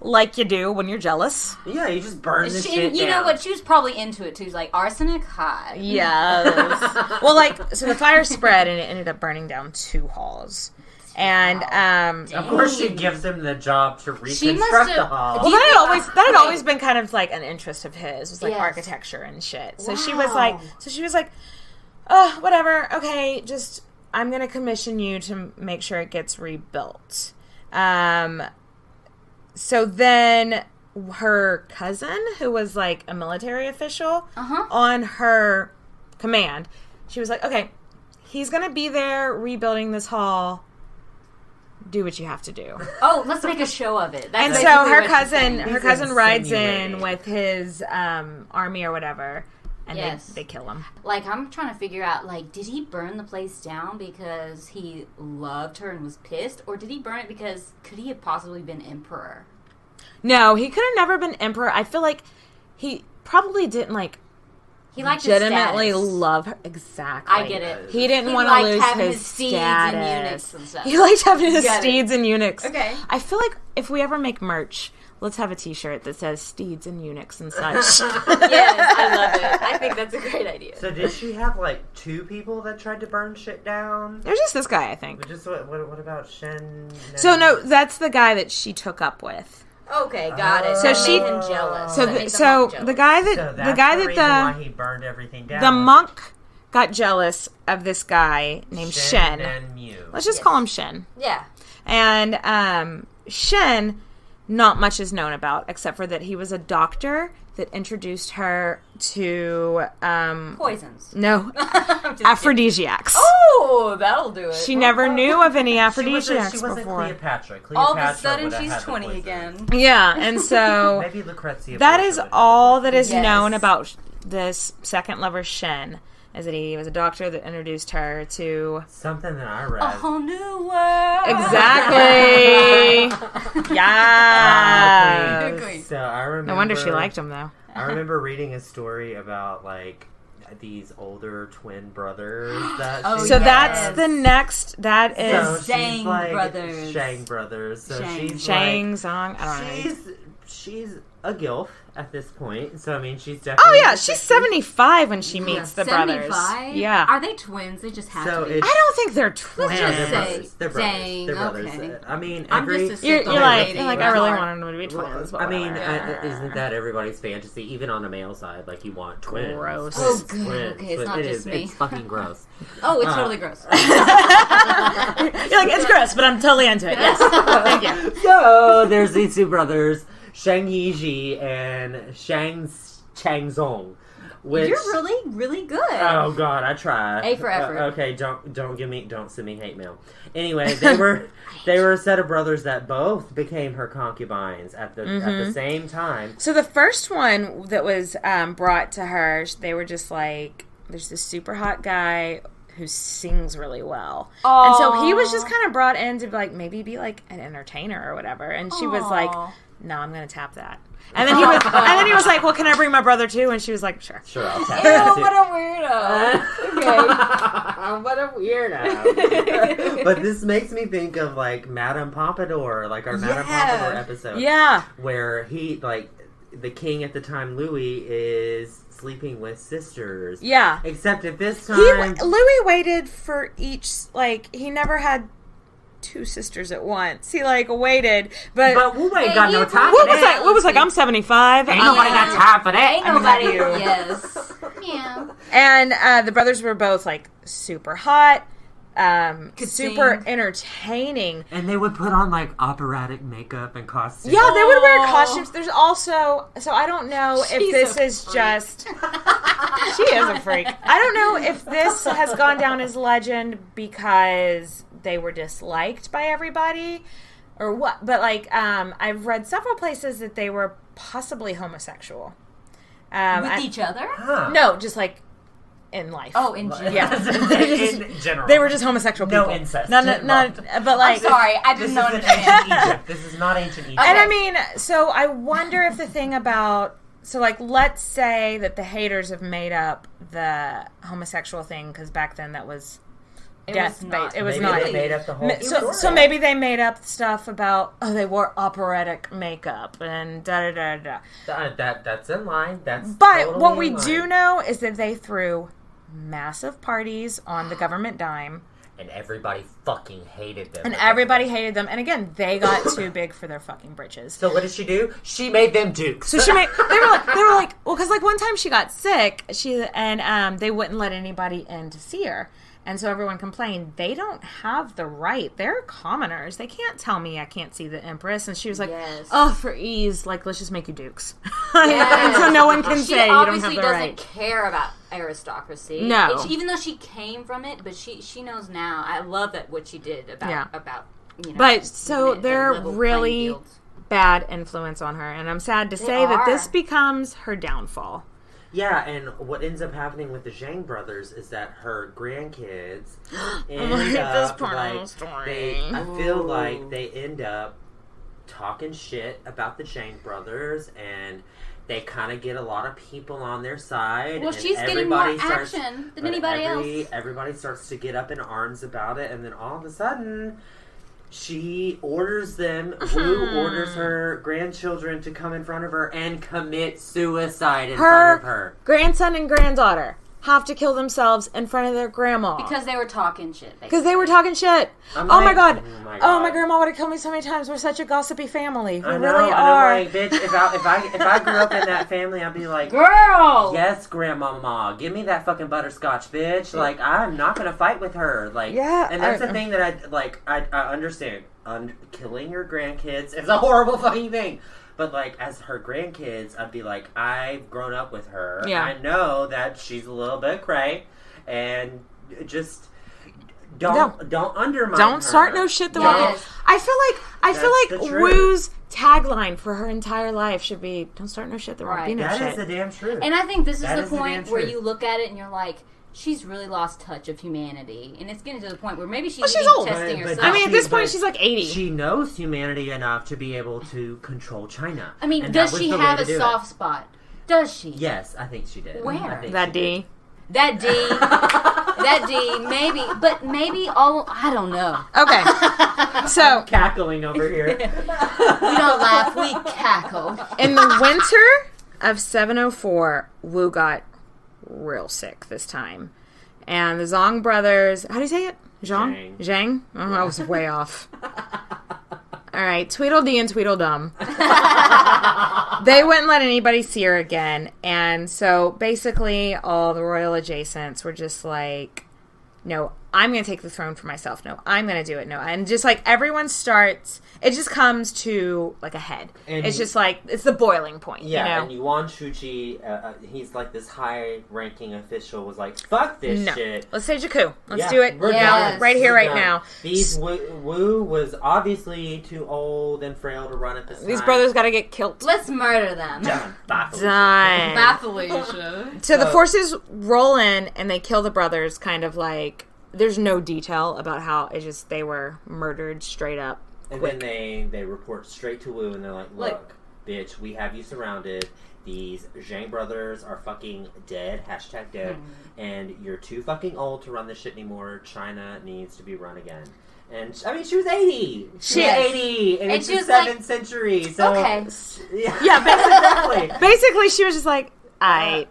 Like you do when you're jealous. Yeah, you just burn the shit down. You know what? She was probably into it, too. She's like, arsenic? Hot. Yes. Well, like, so the fire spread and it ended up burning down 2 halls. And, of course she gives him the job to reconstruct the hall. Well, that had always been kind of like an interest of his. Was like architecture and shit. So she was like, oh, whatever. Okay, just, I'm going to commission you to make sure it gets rebuilt. So then her cousin, who was like a military official on her command, she was like, okay, he's going to be there rebuilding this hall. Do what you have to do. Oh, let's make a show of it. That's and so her cousin rides in with his army or whatever, and they kill him. Like, I'm trying to figure out, like, did he burn the place down because he loved her and was pissed? Or did he burn it because could he have possibly been emperor? No, he could have never been emperor. I feel like he probably didn't, like, he liked legitimately love her. Exactly. I get it. He didn't want to lose his status. And eunuchs and stuff. He liked having his steeds and eunuchs. Okay. I feel like if we ever make merch, let's have a t-shirt that says steeds and eunuchs and such. Yes, I love it. I think that's a great idea. So did she have, like, 2 people that tried to burn shit down? There's just this guy, I think. But just what about Shen? So, no, that's the guy that she took up with. Okay, got it. So she made him jealous. So the guy that why he burned everything down. The monk got jealous of this guy named Shen. Let's just call him Shen. Yeah. And Shen, not much is known about except for that he was a doctor that introduced her to poisons. No, aphrodisiacs. Oh, that'll do it. She never knew of any aphrodisiacs she wasn't before. Cleopatra. All of a sudden, she's 20 again. Yeah, and so maybe Lucrezia. That is all that is known about this second lover, Shen. Is that he was a doctor that introduced her to something that I read. A whole new world. Exactly. Yeah. So I remember. No wonder she liked him, though. I remember reading a story about these older twin brothers. That's the next. That is Zhang brothers. Shang brothers. So she's Shang Zong. I don't know. She's a gilf at this point. So I mean, she's definitely. Oh yeah, she's 75 when she meets the 75? Brothers. Yeah. Are they twins? They just have to be. I don't think they're twins. Let's just say they're brothers. They're brothers. Okay. I mean, you're like I really wanted them to be twins. Well, I mean, isn't that everybody's fantasy? Even on the male side, like you want twins. Gross. Oh, good. Okay, it's not just me. It's fucking gross. Oh, it's totally gross. You're like, it's gross, but I'm totally into it. Yes. Thank you. So there's these two brothers, Shang Yiji and Shang Changzong. Which, you're really, really good. Oh God, I try. A for effort. Okay, don't send me hate mail. Anyway, they were a set of brothers that both became her concubines at the same time. So the first one that was brought to her, they were just like, there's this super hot guy who sings really well. Aww. And so he was just kind of brought in to maybe be like an entertainer or whatever. And she was like, no, I'm going to tap that. And then he was like, well, can I bring my brother too? And she was like, sure. Sure, I'll tap that too. What a weirdo. What a weirdo. But this makes me think of Madame Pompadour, our Madame Pompadour episode. Yeah. Where he, the king at the time, Louis, is sleeping with sisters. Yeah. Except at this time... Louis waited for each, he never had two sisters at once. He waited, but Wu ain't got no time for that. Wu was like, I'm 75. Ain't nobody got time for that. Ain't nobody. Yes. Yeah. And the brothers were both super hot, super entertaining, and they would put on operatic makeup and costumes. Yeah, they would wear costumes. There's also, so I don't know if this is just. She is a freak. I don't know if this has gone down as legend because they were disliked by everybody or what, but I've read several places that they were possibly homosexual. With each other? Huh. No, just in life. Oh, in general. Yeah. in general. They were just homosexual people. No incest. Not but I'm sorry, I didn't know anything. This is not ancient Egypt. Okay. And I mean, so I wonder if the thing about, let's say that the haters have made up the homosexual thing, because back then that was death bait. It was maybe not. They made up the whole so maybe they made up stuff about they wore operatic makeup and da da da da. That's in line. But totally what we do know is that they threw massive parties on the government dime. And everybody fucking hated them. And everybody hated them. And again, they got too big for their fucking britches. So what did she do? She made them dukes. So they were like, well, because one time she got sick, they wouldn't let anybody in to see her. And so everyone complained, they don't have the right. They're commoners. They can't tell me I can't see the Empress. And she was like, for ease, let's just make you dukes. And so no one can say you don't have the right. She obviously doesn't care about aristocracy. No. Even though she came from it, but she knows now. I love what she did about But so they're really bad influence on her. And I'm sad to say that this becomes her downfall. Yeah, and what ends up happening with the Zhang brothers is that her grandkids end up I feel like they end up talking shit about the Zhang brothers, and they kind of get a lot of people on their side. Well, and she's getting more action than anybody else. Everybody starts to get up in arms about it, and then all of a sudden, she orders them, Wu orders her grandchildren to come in front of her and commit suicide in front of her. Grandson and granddaughter have to kill themselves in front of their grandma. Because they were talking shit. Because they were talking shit. My God. Oh, my grandma would have killed me so many times. We're such a gossipy family. We really are. I'm like, bitch, if I grew up in that family, I'd be like, girl! Yes, grandmama, give me that fucking butterscotch, bitch. I'm not going to fight with her. And that's the thing that I understand. Killing your grandkids is a horrible fucking thing. But, like, as her grandkids, I'd be like, I've grown up with her. Yeah. I know that she's a little bit cray, and just don't undermine Don't her. start no shit the wrong. I feel like Wu's tagline for her entire life should be, don't start no shit the wrong. Be no shit. That is the damn truth. And I think this is the point where you look at it and you're like, she's really lost touch of humanity. And it's getting to the point where maybe she's old. testing herself. I mean, at this point, she's like 80. She knows humanity enough to be able to control China. I mean, does she have a soft spot? Does she? Yes, I think she did. Where? That D. That D, maybe, but maybe I don't know. Okay. So. I'm cackling over here. We don't laugh, we cackle. In the winter of 704, Wu got real sick this time. And the Zhang brothers, how do you say it? Zhang? Oh, I was way off. All right, Tweedledee and Tweedledum. They wouldn't let anybody see her again. And so basically all the royal adjacents were just like, no, I'm going to take the throne for myself. No, I'm going to do it. No. And just like everyone starts, it just comes to like a head. And it's just like, it's the boiling point. Yeah, you know? and Yuan Shuqi, he's like this high-ranking official, was like, fuck this shit. Let's stage a coup. Let's do it right here, right now. Wu was obviously too old and frail to run at this time. These brothers got to get killed. Let's murder them. Done. So the forces roll in and they kill the brothers, kind of like, there's no detail about how, it's just they were murdered straight up. And then they report straight to Wu and they're like, look, bitch, we have you surrounded. These Zhang brothers are fucking dead, #dead, and you're too fucking old to run this shit anymore. China needs to be run again. And, I mean, she was 80. She was 80, and it's the 7th century, so... Okay. Yeah, basically, she was just like, I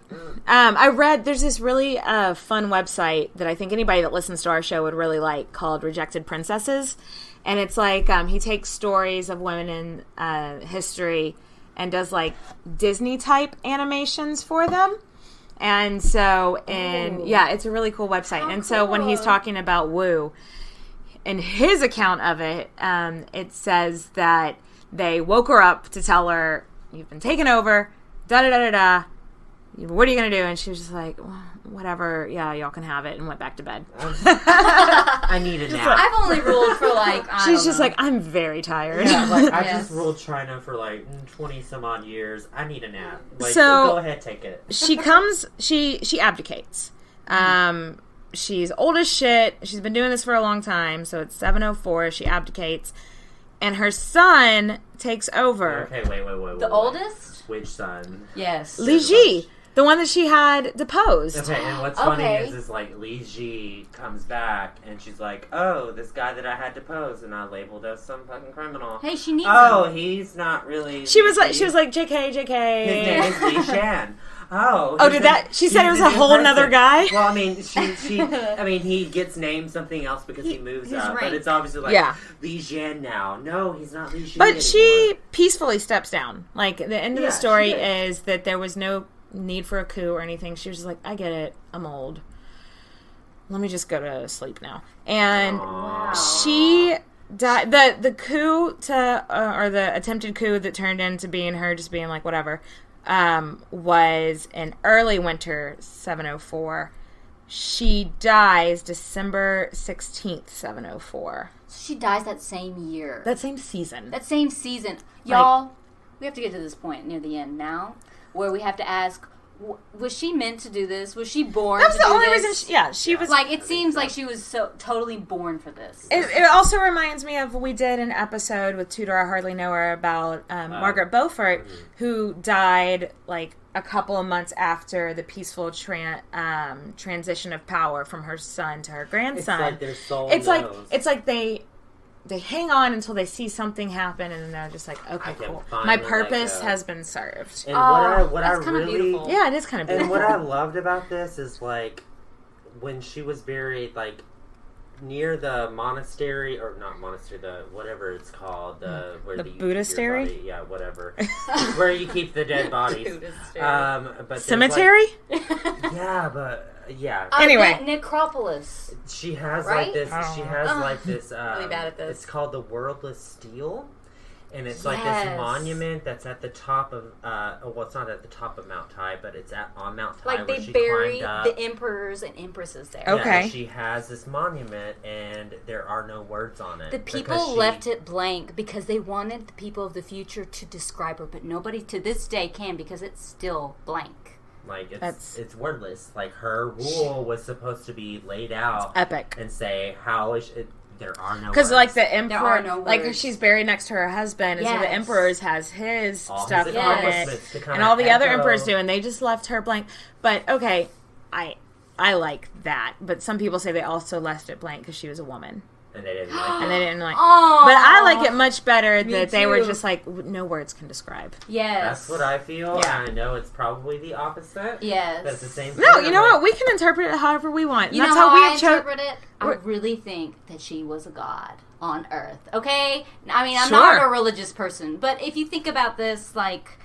read, there's this really fun website that I think anybody that listens to our show would really like, called Rejected Princesses. And it's like, he takes stories of women in history and does like Disney-type animations for them. And so, it's a really cool website. And so when he's talking about Wu, in his account of it, it says that they woke her up to tell her, you've been taken over, da-da-da-da-da. What are you going to do? And she was just like, well, whatever. Yeah, y'all can have it, and went back to bed. I need a nap. I've only ruled for like, she's just like, I'm very tired. Yeah, like, I just ruled China for like 20 some odd years. I need a nap. Like, so go ahead, take it. She abdicates. She's old as shit. She's been doing this for a long time. So it's 704. She abdicates. And her son takes over. Okay, wait. The oldest? Which son? Yes. Li Ji. The one that she had deposed. Okay, and what's funny is like Li Ji comes back and she's like, oh, this guy that I had deposed and I labeled as some fucking criminal. Hey, she needs him. He's not really. She was like, JK. His name is Li Shan. She said it was a whole nother guy? Well, I mean, he gets named something else because he moves up, but it's obviously like Li Jian now. No, he's not Li Jian But anymore. she peacefully steps down. Like, the end of the story is that there was no need for a coup or anything. She was just like, I get it. I'm old. Let me just go to sleep now. And she died. The coup or the attempted coup that turned into being her just being like, whatever, was in early winter 704. She dies December 16th, 704. She dies that same year. That same season. Y'all, we have to get to this point near the end now, where we have to ask, was she meant to do this? Was she born to do this? That was the only reason she was... Like, it seems like she was so totally born for this. It also reminds me of, we did an episode with Tudor I Hardly Know Her about Margaret Beaufort, who died, like, a couple of months after the peaceful transition of power from her son to her grandson. It's like their soul knows. It's like they hang on until they see something happen, and then they're just like, okay, cool. My purpose has been served. And what I really... Beautiful. Yeah, it is kind of beautiful. And what I loved about this is, like, when she was buried, like, near the monastery, or not monastery, the whatever it's called, where the Buddhistery? Yeah, whatever. Where you keep the dead bodies. But cemetery? Anyway, necropolis. She has right? like this. She has like this. Really bad at this. It's called the Wordless Steel, And it's like this monument that's at the top of, well, it's not at the top of Mount Tai, but it's on Mount Tai. Like, they buried the emperors and empresses there. Okay. Yeah, she has this monument, and there are no words on it. The people left it blank because they wanted the people of the future to describe her, but nobody to this day can because it's still blank. Like, it's wordless. Like, her rule was supposed to be laid out. Epic. And say, how is it... There are no words. Because, like, the emperor, there are no like, she's buried next to her husband, and so the emperor's has his all stuff his on it, and all the other emperors do, and they just left her blank. But, okay, I like that, but some people say they also left it blank because she was a woman. And they didn't like it. And they didn't like Aww. But I like it much better that they were too. just like, no words can describe. Yes. That's what I feel. Yeah. And I know it's probably the opposite. Yes. That's the same thing. No, you know what? We can interpret it however we want. You That's know how we I interpret it? I We're- really think that she was a god on Earth. Okay? I mean, I'm Sure. not a religious person, but if you think about this, like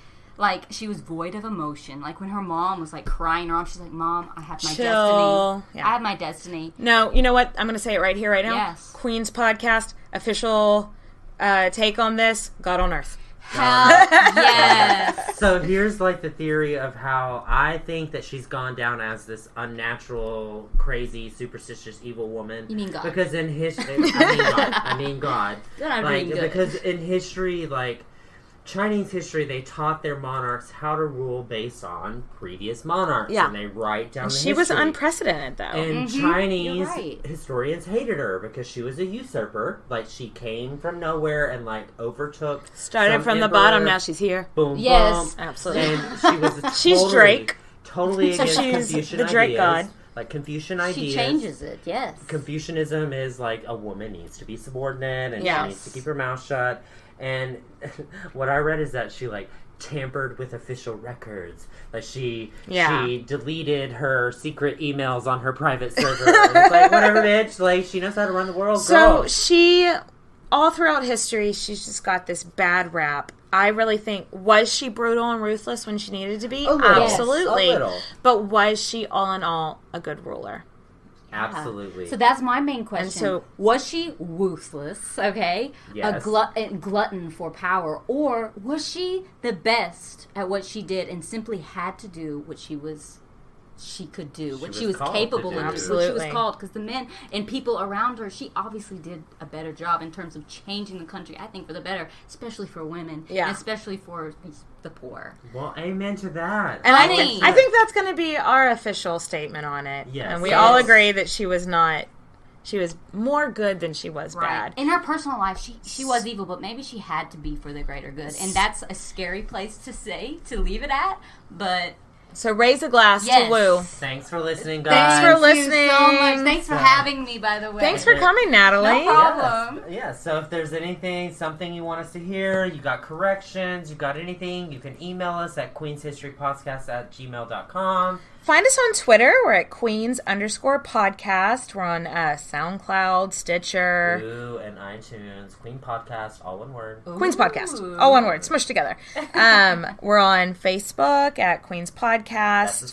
she was void of emotion. Like when her mom was like crying her off, she's like, "Mom, I have my destiny. Yeah. I have my destiny." No, you know what? I'm going to say it right here, right now. Yes. Queen's podcast, official take on this, God on Earth. Hell yes. So here's like the theory of how I think that she's gone down as this unnatural, crazy, superstitious, evil woman. You mean God? Because in history, I mean God. Then I'm Like, doing good. because in history, like Chinese history, they taught their monarchs how to rule based on previous monarchs. Yeah. And they write down the She history. was unprecedented, though. And You're Chinese right. historians hated her because she was a usurper. Like, she came from nowhere and, like, overtook. Started from the bottom, now she's here. Boom, Yes. boom. Absolutely. And she was She's Drake. Totally So against she's Confucian the Drake ideas. god. Like, Confucian ideas. She changes it, yes. Confucianism is, like, a woman needs to be subordinate and Yes. she needs to keep her mouth shut. And what I read is that she, like, tampered with official records. Like, she deleted her secret emails on her private server. And it's like, whatever, bitch. Like, she knows how to run the world, So girl. she, all throughout history, she's just got this bad rap. I really think, was she brutal and ruthless when she needed to be? A little. Absolutely. Yes, a little. But was she, all in all, a good ruler? Absolutely. So that's my main question. And so- was she ruthless, okay? Yes. A glutton for power? Or was she the best at what she did and simply had to do what she could do, what she was called capable to of do. doing, what she Absolutely. was called? Because the men and people around her, she obviously did a better job in terms of changing the country, I think, for the better, especially for women, Yeah. and especially for the poor. Well, amen to that. And I Honey. think that's going to be our official statement on it. Yes. And we Yes. all agree that she was more good than she was bad. In her personal life, she was evil, but maybe she had to be for the greater good. And that's a scary place to leave it at, but... So raise a glass to Yes. Wu. Thanks for listening, guys. Thanks for Thank you listening. so much. Thanks for having me, by the way. Thanks for coming, Natalie. No problem. Yeah, so if there's something you want us to hear, you got corrections, you got anything, you can email us at queenshistorypodcast@gmail.com. Find us on Twitter. We're at Queens_podcast. We're on SoundCloud, Stitcher. Ooh, and iTunes. Queen Podcast, all one word. Queens Podcast. All one word, smushed together. We're on Facebook at Queens Podcast. That's his